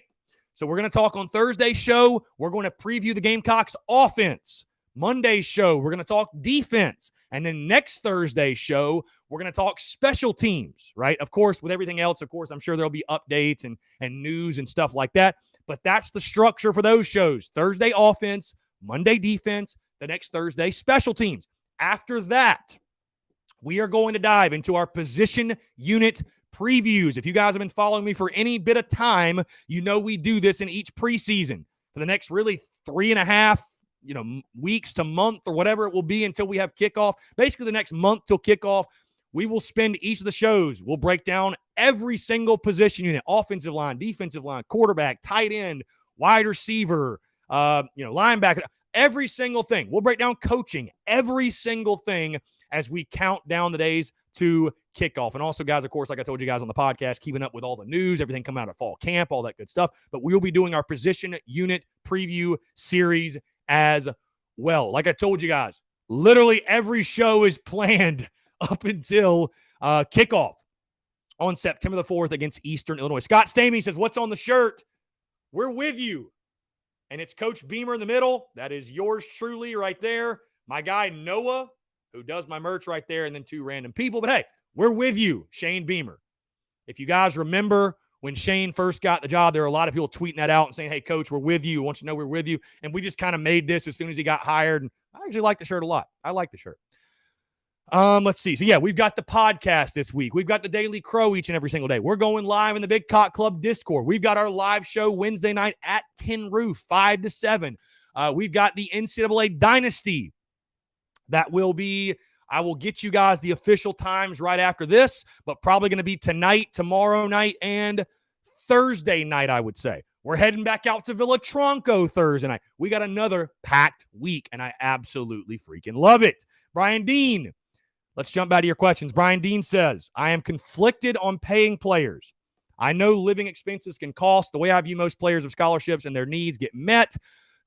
So we're going to talk on Thursday's show. We're going to preview the Gamecocks offense. Monday's show, we're going to talk defense. And then next Thursday's show, we're going to talk special teams, right? Of course, with everything else, of course, I'm sure there'll be updates and news and stuff like that. But that's the structure for those shows. Thursday offense, Monday defense, the next Thursday special teams. After that, we are going to dive into our position unit previews. If you guys have been following me for any bit of time, you know we do this in each preseason for the next really 3.5 weeks to month or whatever it will be until we have kickoff. Basically, the next month till kickoff, we will spend each of the shows. We'll break down every single position unit: offensive line, defensive line, quarterback, tight end, wide receiver, linebacker, every single thing. We'll break down coaching, every single thing as we count down the days to kickoff. And also, guys, of course, like I told you guys on the podcast, keeping up with all the news, everything coming out of fall camp, all that good stuff. But we will be doing our position unit preview series as well. Like I told you guys, literally every show is planned up until kickoff on September the 4th against Eastern Illinois. Scott Stamey says, "What's on the shirt?" We're with you. And it's Coach Beamer in the middle. That is yours truly right there. My guy Noah, who does my merch right there, and then 2 random people. But hey, we're with you, Shane Beamer. If you guys remember when Shane first got the job, there were a lot of people tweeting that out and saying, "Hey, Coach, we're with you. I want you to know we're with you." And we just kind of made this as soon as he got hired. And I actually like the shirt a lot. I like the shirt. Let's see. So, yeah, we've got the podcast this week. We've got the Daily Crow each and every single day. We're going live in the Big Cock Club Discord. We've got our live show Wednesday night at Tin Roof, 5 to 7. We've got the NCAA Dynasty. That will be, I will get you guys the official times right after this, but probably going to be tonight, tomorrow night, and Thursday night, I would say. We're heading back out to Villa Tronco Thursday night. We got another packed week, and I absolutely freaking love it. Brian Dean. Let's jump back to your questions. Brian Dean says, "I am conflicted on paying players. I know living expenses can cost. The way I view most players of scholarships and their needs get met.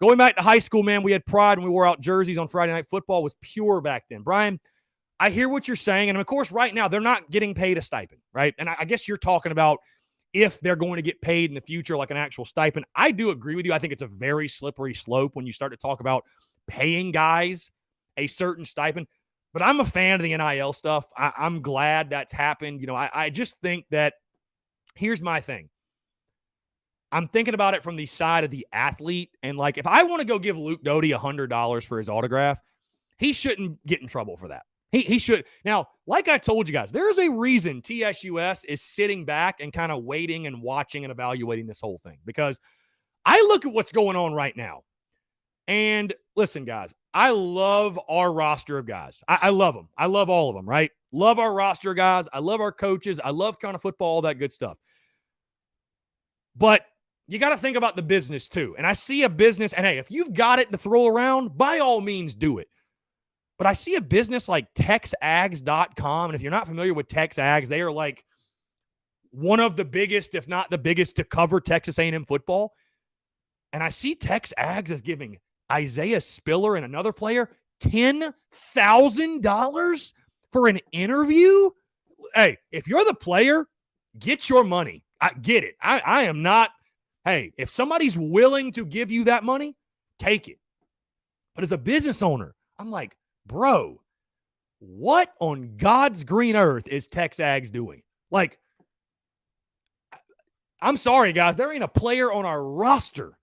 Going back to high school, man, we had pride when we wore out jerseys on Friday Night Football. Was pure back then." Brian, I hear what you're saying. And, of course, right now they're not getting paid a stipend, right? And I guess you're talking about if they're going to get paid in the future like an actual stipend. I do agree with you. I think it's a very slippery slope when you start to talk about paying guys a certain stipend. But I'm a fan of the NIL stuff. I'm glad that's happened. I just think that here's my thing. I'm thinking about it from the side of the athlete. And, like, if I want to go give Luke Doty $100 for his autograph, he shouldn't get in trouble for that. He should. Now, like I told you guys, there's a reason TSUS is sitting back and kind of waiting and watching and evaluating this whole thing. Because I look at what's going on right now. And listen, guys, I love our roster of guys. I love them. I love all of them, right? Love our roster of guys. I love our coaches. I love kind of football, all that good stuff. But you got to think about the business too. And I see a business, and hey, if you've got it to throw around, by all means do it. But I see a business like TexAgs.com, and if you're not familiar with TexAgs, they are like one of the biggest, if not the biggest, to cover Texas A&M football. And I see TexAgs as giving Isaiah Spiller and another player $10,000 for an interview. Hey, if you're the player, get your money. I get it. I am not. Hey, if somebody's willing to give you that money, take it. But as a business owner, I'm like, bro, what on God's green earth is TexAgs doing? Like, I'm sorry, guys. There ain't a player on our roster.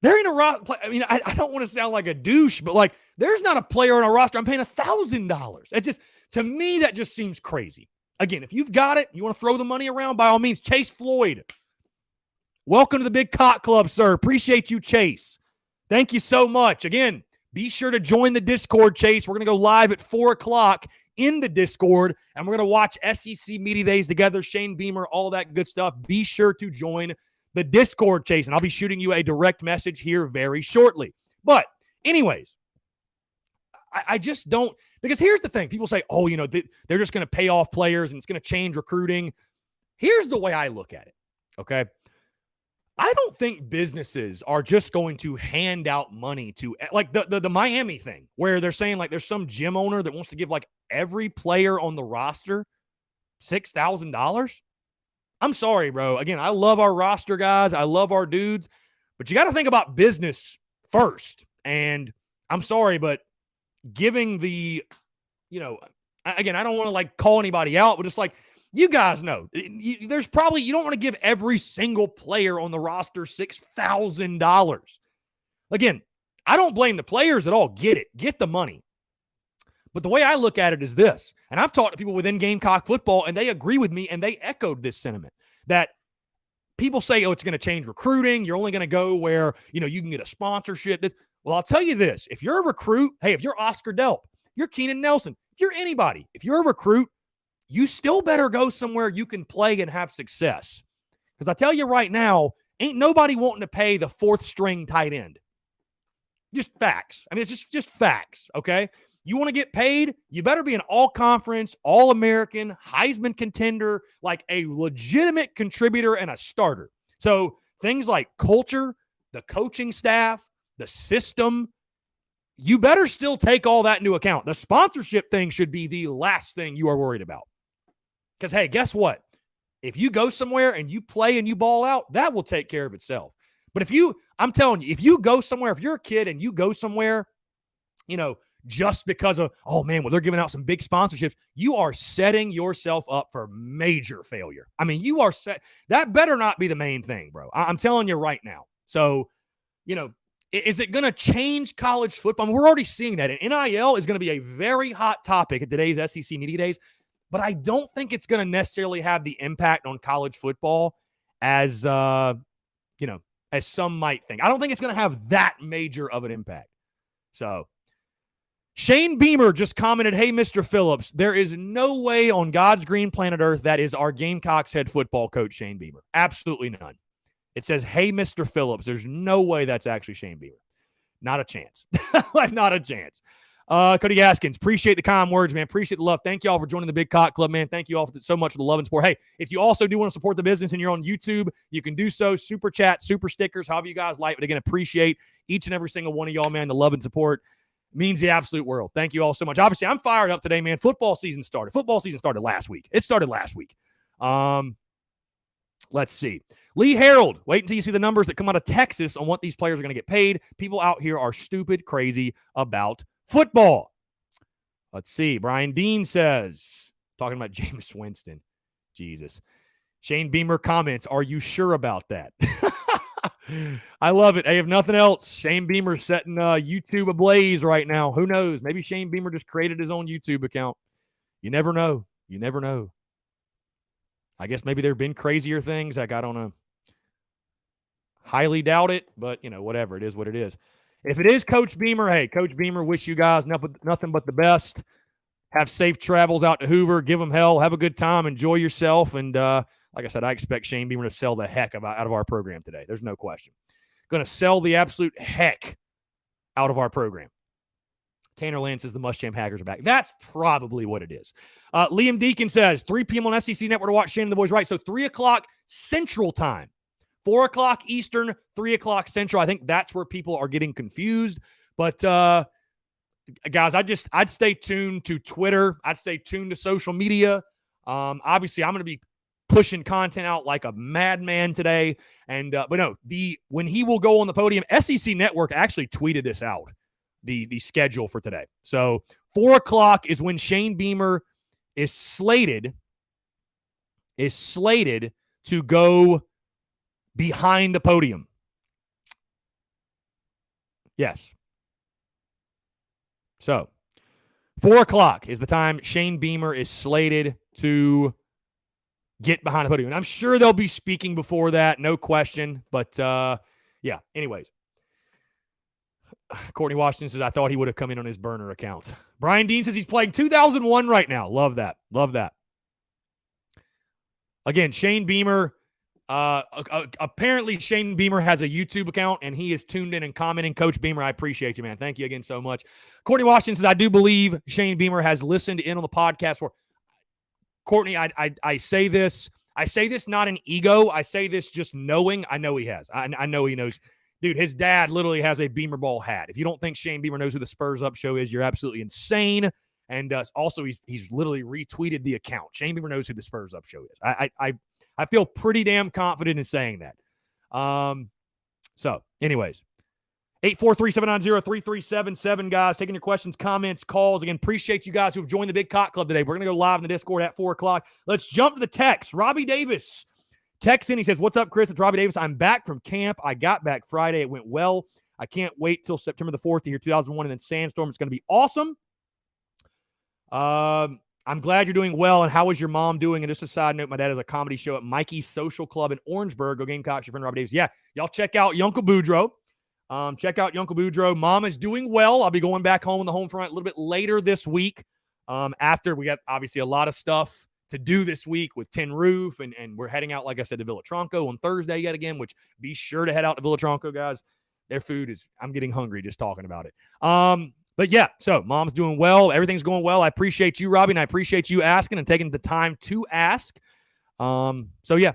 There ain't I mean, I don't want to sound like a douche, but like, there's not a player on our roster I'm paying $1,000. It just, to me, that just seems crazy. Again, if you've got it, you want to throw the money around, by all means. Chase Floyd, welcome to the Big Cock Club, sir. Appreciate you, Chase. Thank you so much. Again, be sure to join the Discord, Chase. We're going to go live at 4 o'clock in the Discord, and we're going to watch SEC Media Days together, Shane Beamer, all that good stuff. Be sure to join the Discord, Chase, and I'll be shooting you a direct message here very shortly. But anyways, I just don't, because here's the thing. People say, oh, you know, they're just going to pay off players and it's going to change recruiting. Here's the way I look at it, okay? I don't think businesses are just going to hand out money to, like the Miami thing, where they're saying like there's some gym owner that wants to give like every player on the roster $6,000. I'm sorry, bro. Again, I love our roster guys. I love our dudes, but you got to think about business first. And I'm sorry, but giving the, you know, again, I don't want to like call anybody out, but it's like, you guys know, there's probably, you don't want to give every single player on the roster $6,000. Again, I don't blame the players at all. Get it. Get the money. But the way I look at it is this, and I've talked to people within Gamecock football, and they agree with me, and they echoed this sentiment, that people say, oh, it's going to change recruiting. You're only going to go where, you know, you can get a sponsorship. Well, I'll tell you this. If you're a recruit, hey, if you're Oscar Delp, you're Keenan Nelson, if you're anybody, if you're a recruit, you still better go somewhere you can play and have success. Because I tell you right now, ain't nobody wanting to pay the fourth string tight end. Just facts. I mean, it's just facts, okay? You want to get paid, you better be an all-conference, all-American, Heisman contender, like a legitimate contributor and a starter. So things like culture, the coaching staff, the system, you better still take all that into account. The sponsorship thing should be the last thing you are worried about. Because, hey, guess what? If you go somewhere and you play and you ball out, that will take care of itself. But I'm telling you, if you go somewhere, if you're a kid and you go somewhere, you know, just because of, oh, man, well, they're giving out some big sponsorships, you are setting yourself up for major failure. I mean, you are set. That better not be the main thing, bro. I'm telling you right now. So, you know, is it going to change college football? I mean, we're already seeing that. And NIL is going to be a very hot topic at today's SEC Media Days, but I don't think it's going to necessarily have the impact on college football as, you know, as some might think. I don't think it's going to have that major of an impact. So, Shane Beamer just commented, hey, Mr. Phillips, there is no way on God's green planet Earth that is our Gamecocks head football coach, Shane Beamer. Absolutely none. It says, hey, Mr. Phillips. There's no way that's actually Shane Beamer. Not a chance. Like, not a chance. Cody Gaskins, appreciate the kind words, man. Appreciate the love. Thank you all for joining the Big Cock Club, man. Thank you all so much for the love and support. Hey, if you also do want to support the business and you're on YouTube, you can do so. Super chat, super stickers, however you guys like. But again, appreciate each and every single one of y'all, man. The love and support means the absolute world. Thank you all so much. Obviously, I'm fired up today, man. Football season started. Football season started last week. It started last week. Let's see. Lee Harold, wait until you see the numbers that come out of Texas on what these players are going to get paid. People out here are stupid crazy about football. Let's see. Brian Dean says, talking about Jameis Winston. Jesus. Shane Beamer comments, are you sure about that? I love it. Hey, if nothing else, Shane Beamer setting YouTube ablaze right now. Who knows? Maybe Shane Beamer just created his own YouTube account. You never know. You never know. I guess maybe there have been crazier things. Like, I don't know. Highly doubt it, but, you know, whatever. It is what it is. If it is Coach Beamer, hey, Coach Beamer, wish you guys nothing but the best. Have safe travels out to Hoover. Give them hell. Have a good time. Enjoy yourself. And Like I said, I expect Shane Beamer to sell the heck out of our program today. There's no question. Going to sell the absolute heck out of our program. Tanner Land says the Muschamp Hackers are back. That's probably what it is. Liam Deacon says 3 p.m. on SEC Network to watch Shane and the boys. Right, so 3 o'clock Central Time. 4 o'clock Eastern, 3 o'clock Central. I think that's where people are getting confused. But, guys, I'd stay tuned to Twitter. I'd stay tuned to social media. Obviously, I'm going to be pushing content out like a madman today. And but no, when he will go on the podium, SEC Network actually tweeted this out, the schedule for today. So 4 o'clock is when Shane Beamer is slated to go behind the podium. Yes. So 4 o'clock is the time Shane Beamer is slated to get behind the podium. And I'm sure they'll be speaking before that, no question. But, yeah, anyways. Courtney Washington says, I thought he would have come in on his burner account. Brian Dean says he's playing 2001 right now. Love that. Love that. Again, Shane Beamer, apparently Shane Beamer has a YouTube account, and he is tuned in and commenting. Coach Beamer, I appreciate you, man. Thank you again so much. Courtney Washington says, I do believe Shane Beamer has listened in on the podcast. For Courtney, I say this. I say this not an ego. I say this just knowing. I know he has. I know he knows. Dude, his dad literally has a Beamer Ball hat. If you don't think Shane Beamer knows who the Spurs Up Show is, you're absolutely insane. And also, he's literally retweeted the account. Shane Beamer knows who the Spurs Up Show is. I feel pretty damn confident in saying that. So, anyways, 843-790-3377, guys. Taking your questions, comments, calls. Again, appreciate you guys who have joined the Big Cock Club today. We're going to go live in the Discord at 4 o'clock. Let's jump to the text. Robbie Davis texts in. He says, what's up, Chris? It's Robbie Davis. I'm back from camp. I got back Friday. It went well. I can't wait till September the 4th to hear 2001 and then Sandstorm. It's going to be awesome. I'm glad you're doing well. And how is your mom doing? And just a side note, my dad has a comedy show at Mikey's Social Club in Orangeburg. Go Gamecocks, your friend Robbie Davis. Yeah, y'all check out Yunkel Boudreaux. Check out Yunkel Boudreaux. Mom is doing well. I'll be going back home on the home front a little bit later this week. After we got obviously a lot of stuff to do this week with Tin Roof, and we're heading out, like I said, to Villa Tronco on Thursday yet again, which be sure to head out to Villa Tronco, guys. Their food is, I'm getting hungry just talking about it. But yeah, so mom's doing well. Everything's going well. I appreciate you, Robbie, and I appreciate you asking and taking the time to ask. So yeah,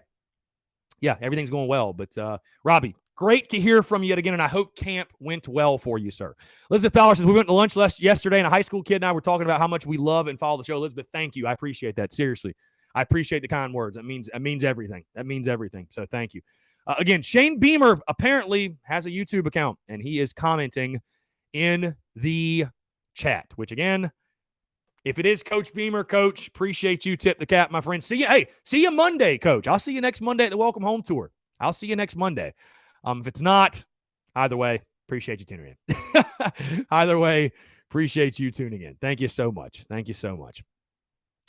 everything's going well. But Robbie, great to hear from you yet again, and I hope camp went well for you, sir. Elizabeth Fowler says, we went to lunch yesterday, and a high school kid and I were talking about how much we love and follow the show. Elizabeth, thank you. I appreciate that. Seriously. I appreciate the kind words. That means everything. That means everything. So thank you. Again, Shane Beamer apparently has a YouTube account, and he is commenting in the chat, which again, if it is Coach Beamer, Coach, appreciate you. Tip the cap, my friend. See you Monday, Coach. I'll see you next Monday at the Welcome Home Tour. I'll see you next Monday. If it's not, either way, appreciate you tuning in. Either way, appreciate you tuning in. Thank you so much. Thank you so much.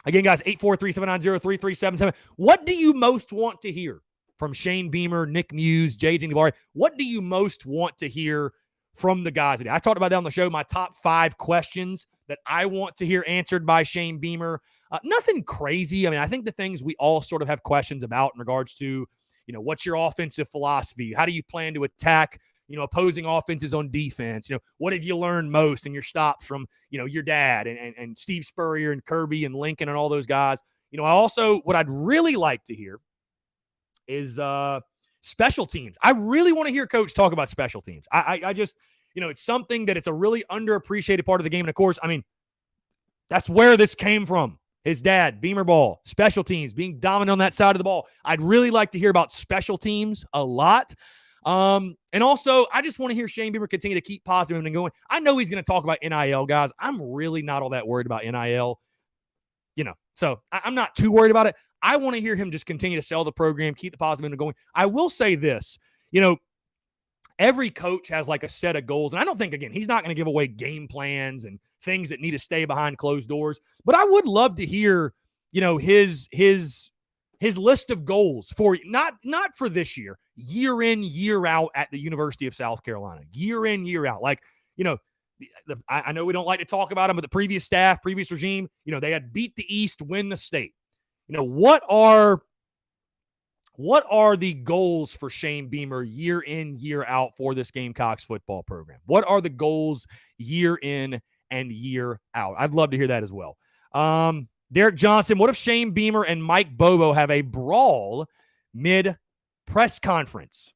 Again, guys, 843-790-3377. What do you most want to hear from Shane Beamer, Nick Muse, JJ Navarre? What do you most want to hear from the guys today? I talked about that on the show, my top 5 questions that I want to hear answered by Shane Beamer. Nothing crazy. I mean, I think the things we all sort of have questions about in regards to, what's your offensive philosophy? How do you plan to attack, opposing offenses on defense? What have you learned most in your stops from, your dad and Steve Spurrier and Kirby and Lincoln and all those guys? What I'd really like to hear is special teams. I really want to hear Coach talk about special teams. I just, it's something that it's a really underappreciated part of the game. And of course, I mean, that's where this came from. His dad, Beamer Ball, special teams, being dominant on that side of the ball. I'd really like to hear about special teams a lot. And also, I just want to hear Shane Beamer continue to keep positive and going. I know he's going to talk about NIL, guys. I'm really not all that worried about NIL. So I'm not too worried about it. I want to hear him just continue to sell the program, keep the positive going. I will say this, every coach has like a set of goals. And I don't think, again, he's not going to give away game plans and things that need to stay behind closed doors. But I would love to hear, his list of goals for not for this year in, year out at the University of South Carolina, year in, year out. Like, I know we don't like to talk about them, but the previous staff, previous regime, they had beat the East, win the state. What are What are the goals for Shane Beamer year in, year out for this Gamecocks football program? What are the goals year in and year out? I'd love to hear that as well. Derek Johnson, what if Shane Beamer and Mike Bobo have a brawl mid-press conference?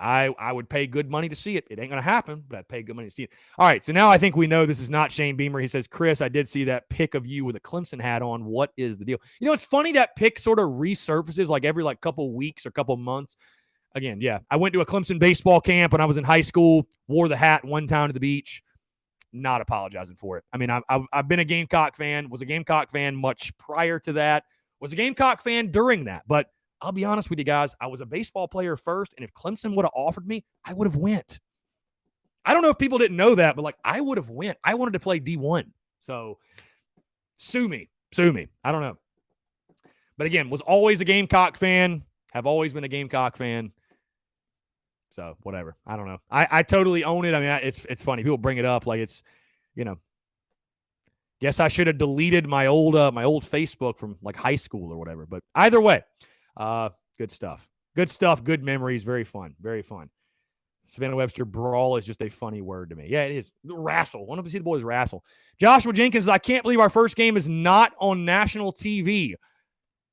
I would pay good money to see it. It ain't going to happen, but I'd pay good money to see it. All right, so now I think we know this is not Shane Beamer. He says, Chris, I did see that pic of you with a Clemson hat on. What is the deal? You know, it's funny that pic sort of resurfaces like every couple weeks or couple months. Again, yeah, I went to a Clemson baseball camp when I was in high school, wore the hat one time to the beach. Not apologizing for it. I mean, I've been a Gamecock fan, was a Gamecock fan much prior to that, was a Gamecock fan during that, but I'll be honest with you guys. I was a baseball player first, and if Clemson would have offered me, I would have went. I don't know if people didn't know that, but I would have went. I wanted to play D1. So sue me. I don't know. But again, was always a Gamecock fan. Have always been a Gamecock fan. So whatever. I don't know. I totally own it. I mean, it's funny. People bring it up like it's, guess I should have deleted my old Facebook from high school or whatever. But either way. Good stuff. Good memories. Very fun. Savannah Webster, brawl is just a funny word to me. Yeah, it is. Wrestle. Want to see the boys wrestle. Joshua Jenkins, I can't believe our first game is not on national TV.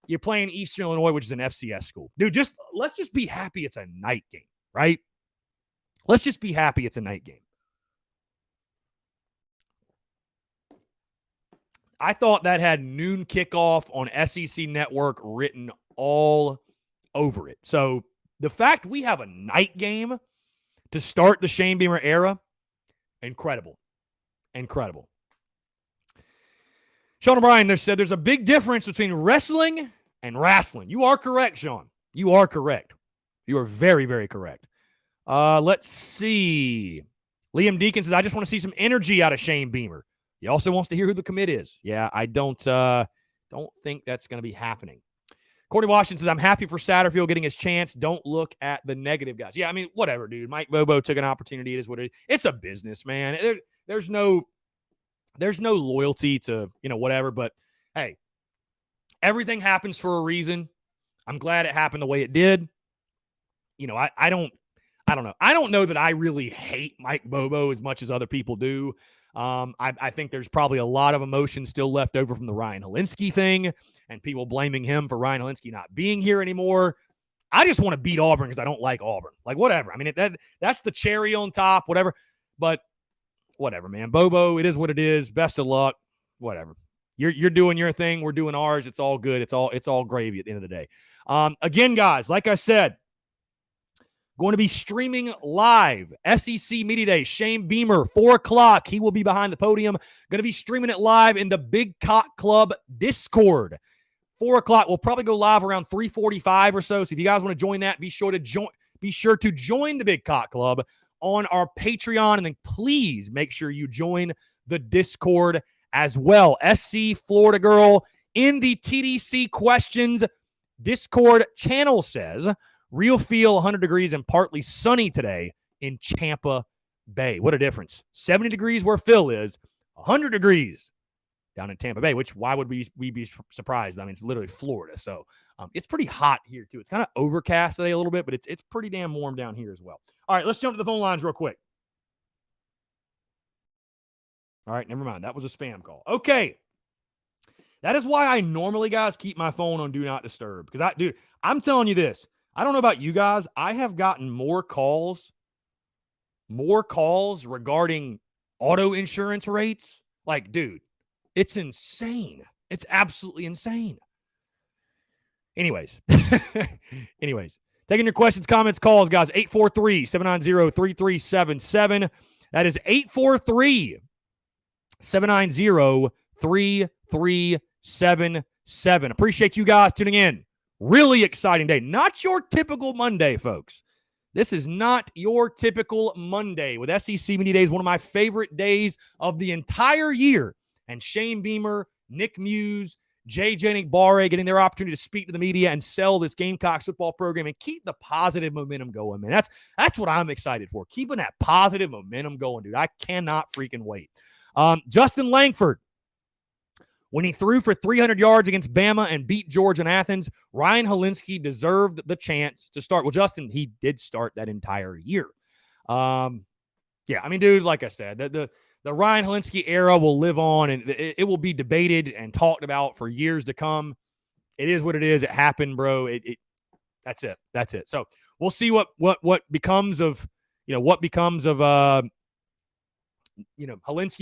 You're playing Eastern Illinois, which is an FCS school. Dude, let's just be happy it's a night game, right? Let's just be happy it's a night game. I thought that had noon kickoff on SEC Network written all over it. So the fact we have a night game to start the Shane Beamer era, incredible. Sean O'Brien there said there's a big difference between wrestling and wrestling. You are correct, Sean. You are correct. You are very, very correct. Let's see. Liam Deacon says, I just want to see some energy out of Shane Beamer. He also wants to hear who the commit is. Yeah, I don't think that's going to be happening. Courtney Washington says, I'm happy for Satterfield getting his chance. Don't look at the negative guys. Yeah, I mean, whatever, dude. Mike Bobo took an opportunity. It is what it is. It's a business, man. There's no loyalty to, whatever. But, hey, everything happens for a reason. I'm glad it happened the way it did. I don't know. I don't know that I really hate Mike Bobo as much as other people do. I think there's probably a lot of emotion still left over from the Ryan Hilinski thing and people blaming him for Ryan Hilinski not being here anymore. I just want to beat Auburn because I don't like Auburn. Whatever. I mean, that's the cherry on top, whatever. But whatever, man. Bobo, it is what it is. Best of luck. Whatever. You're doing your thing. We're doing ours. It's all good. It's all gravy at the end of the day. Again, guys, like I said, going to be streaming live. SEC Media Day. Shane Beamer, 4:00. He will be behind the podium. Going to be streaming it live in the Big Cock Club Discord. 4:00. We'll probably go live around 3:45 or so. So if you guys want to join that, be sure to join the Big Cock Club on our Patreon. And then please make sure you join the Discord as well. SC Florida Girl in the TDC Questions Discord channel says, real feel 100 degrees and partly sunny today in Tampa Bay. What a difference. 70 degrees where Phil is, 100 degrees down in Tampa Bay, which why would we be surprised? I mean, it's literally Florida. So it's pretty hot here too. It's kind of overcast today a little bit, but it's pretty damn warm down here as well. All right, let's jump to the phone lines real quick. All right, never mind. That was a spam call. Okay. That is why I normally, guys, keep my phone on Do Not Disturb. Because, I'm telling you this. I don't know about you guys. I have gotten more calls regarding auto insurance rates. Dude, it's insane. It's absolutely insane. Anyways, taking your questions, comments, calls, guys. 843-790-3377. That is 843-790-3377. Appreciate you guys tuning in. Really exciting day. Not your typical Monday, folks. This is not your typical Monday. With SEC Media Days, one of my favorite days of the entire year. And Shane Beamer, Nick Muse, JJ Nigbare getting their opportunity to speak to the media and sell this Gamecocks football program and keep the positive momentum going, man. That's what I'm excited for. Keeping that positive momentum going, dude. I cannot freaking wait. Justin Langford. When he threw for 300 yards against Bama and beat Georgia in Athens, Ryan Hilinski deserved the chance to start. Well, Justin, he did start that entire year. Yeah, I mean, dude, like I said, the Ryan Hilinski era will live on, and it will be debated and talked about for years to come. It is what it is. It happened, bro. That's it. That's it. So we'll see what becomes of Hilinski's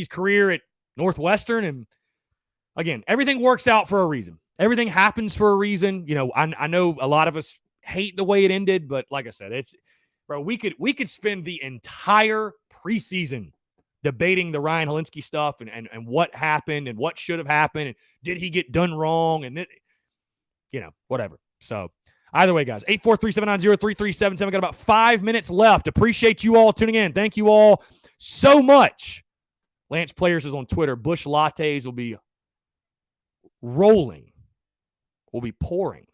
career at Northwestern. And again, everything works out for a reason. Everything happens for a reason. I know a lot of us hate the way it ended, but like I said, we could spend the entire preseason debating the Ryan Hilinski stuff and what happened and what should have happened and did he get done wrong and whatever. So either way, guys, 843-790-3377. Got about 5 minutes left. Appreciate you all tuning in. Thank you all so much. Lance Players is on Twitter. Bush lattes will be rolling, will be pouring,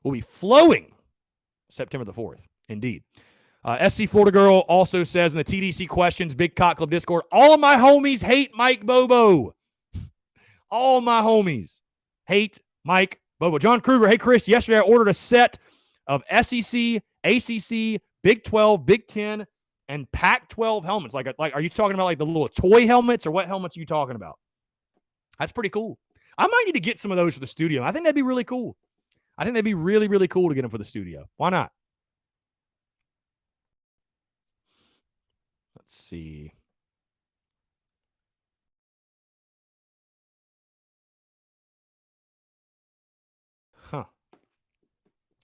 will be flowing September the 4th. Indeed. SC Florida Girl also says in the TDC questions, Big Cock Club Discord, all of my homies hate Mike Bobo. All my homies hate Mike Bobo. John Kruger, hey, Chris, yesterday I ordered a set of SEC, ACC, Big 12, Big 10, and Pac-12 helmets. Like, are you talking about like the little toy helmets or what helmets are you talking about? That's pretty cool. I might need to get some of those for the studio. I think that'd be really cool. I think that'd be really, really cool to get them for the studio. Why not? Let's see.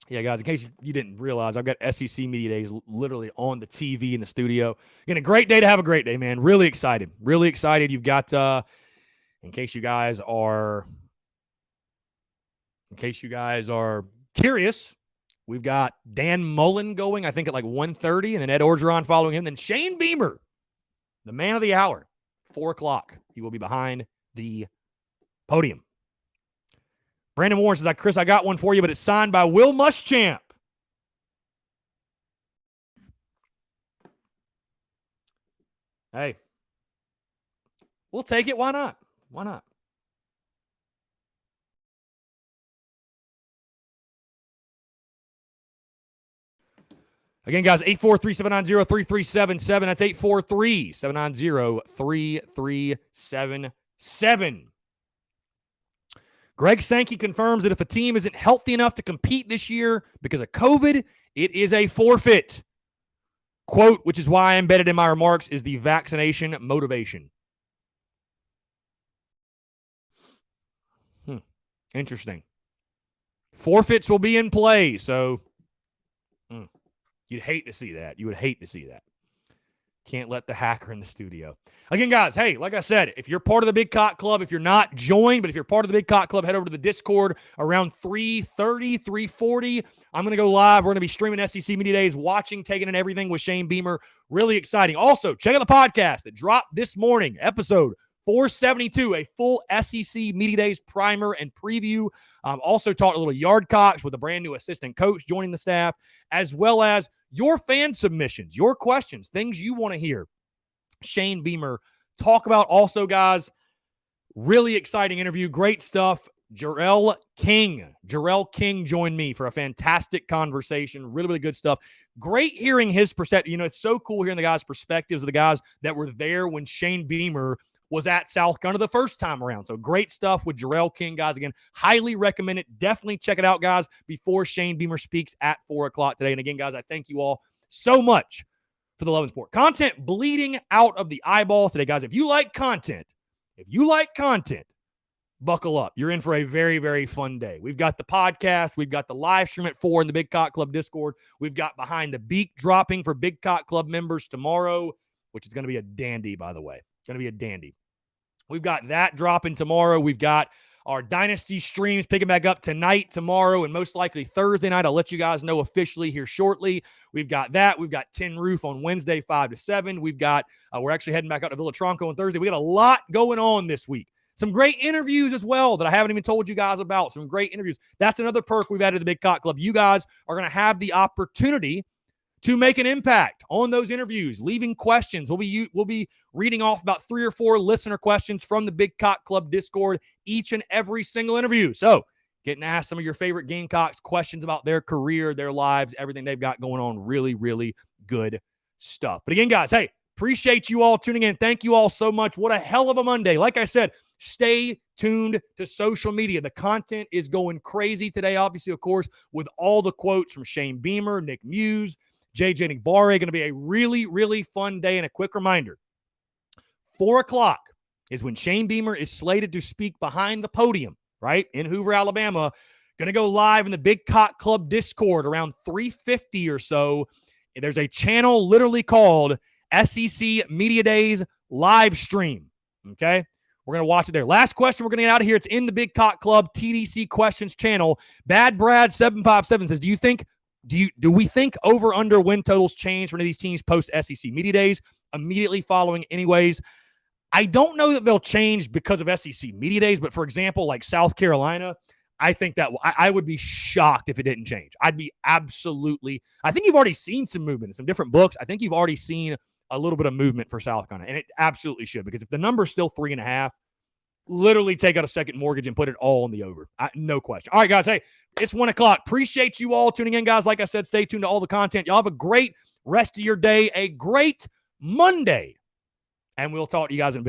Yeah, guys, in case you didn't realize, I've got SEC Media Days literally on the TV in the studio. Again, a great day to have a great day, man. Really excited. Really excited. You've got, in case you guys are curious, we've got Dan Mullen going, I think, at like 1:30, and then Ed Orgeron following him. Then Shane Beamer, the man of the hour, 4 o'clock. He will be behind the podium. Brandon Warren says, Chris, I got one for you, but it's signed by Will Muschamp. Hey, we'll take it. Why not? Why not? Again, guys, 843-790-3377. That's 843-790-3377. Greg Sankey confirms that if a team isn't healthy enough to compete this year because of COVID, it is a forfeit. Quote, which is why I embedded in my remarks, is the vaccination motivation. Interesting. Forfeits will be in play, so you'd hate to see that. You would hate to see that. Can't let the hacker in the studio. Again, guys, hey, like I said, if you're part of the Big Cock Club, if you're not, joined, but if you're part of the Big Cock Club, head over to the Discord around 3:30, 3:40. I'm going to go live. We're going to be streaming SEC Media Days, watching, taking in everything with Shane Beamer. Really exciting. Also, check out the podcast that dropped this morning, episode 472, a full SEC Media Days primer and preview. Also talked a little Yardcocks with a brand new assistant coach joining the staff, as well as your fan submissions, your questions, things you want to hear Shane Beamer talk about. Also, guys, really exciting interview. Great stuff. Jarrell King joined me for a fantastic conversation. Really, really good stuff. Great hearing his perspective. It's so cool hearing the guys' perspectives of the guys that were there when Shane Beamer was at South Gunner the first time around. So great stuff with Jarrell King, guys. Again, highly recommend it. Definitely check it out, guys, before Shane Beamer speaks at 4 o'clock today. And again, guys, I thank you all so much for the love and support. Content bleeding out of the eyeballs today, guys. If you like content, buckle up. You're in for a very, very fun day. We've got the podcast. We've got the live stream at 4 in the Big Cock Club Discord. We've got Behind the Beak dropping for Big Cock Club members tomorrow, which is going to be a dandy, by the way. It's going to be a dandy. We've got that dropping tomorrow. We've got our Dynasty streams picking back up tonight, tomorrow, and most likely Thursday night. I'll let you guys know officially here shortly. We've got that. We've got Tin Roof on Wednesday, 5 to 7. We've got, we're actually heading back out to Villa Tronco on Thursday. We got a lot going on this week. Some great interviews as well that I haven't even told you guys about. Some great interviews. That's another perk we've added to the Big Cock Club. You guys are going to have the opportunity to make an impact on those interviews, leaving questions. We'll be reading off about 3 or 4 listener questions from the Big Cock Club Discord each and every single interview. So getting to ask some of your favorite Gamecocks questions about their career, their lives, everything they've got going on. Really, really good stuff. But again, guys, hey, appreciate you all tuning in. Thank you all so much. What a hell of a Monday. Like I said, stay tuned to social media. The content is going crazy today, obviously, of course, with all the quotes from Shane Beamer, Nick Muse, JJ Nigbare. Going to be a really, really fun day. And a quick reminder, 4 o'clock is when Shane Beamer is slated to speak behind the podium, right, in Hoover, Alabama. Going to go live in the Big Cock Club Discord around 3:50 or so. There's a channel literally called SEC Media Days live stream. Okay. We're going to watch it there. Last question. We're going to get out of here. It's in the Big Cock Club TDC questions channel. Bad Brad 757 says, do we think over under win totals change for any of these teams post SEC Media Days immediately following anyways? I don't know that they'll change because of SEC Media Days, but for example, like South Carolina, I think that I would be shocked if it didn't change. I'd be absolutely, I think you've already seen some movement in some different books. I think you've already seen a little bit of movement for South Carolina, and it absolutely should, because if the number's still 3.5, literally take out a second mortgage and put it all on the over. No question. All right, guys. Hey, it's 1 o'clock. Appreciate you all tuning in, guys. Like I said, stay tuned to all the content. Y'all have a great rest of your day, a great Monday, and we'll talk to you guys in a bit.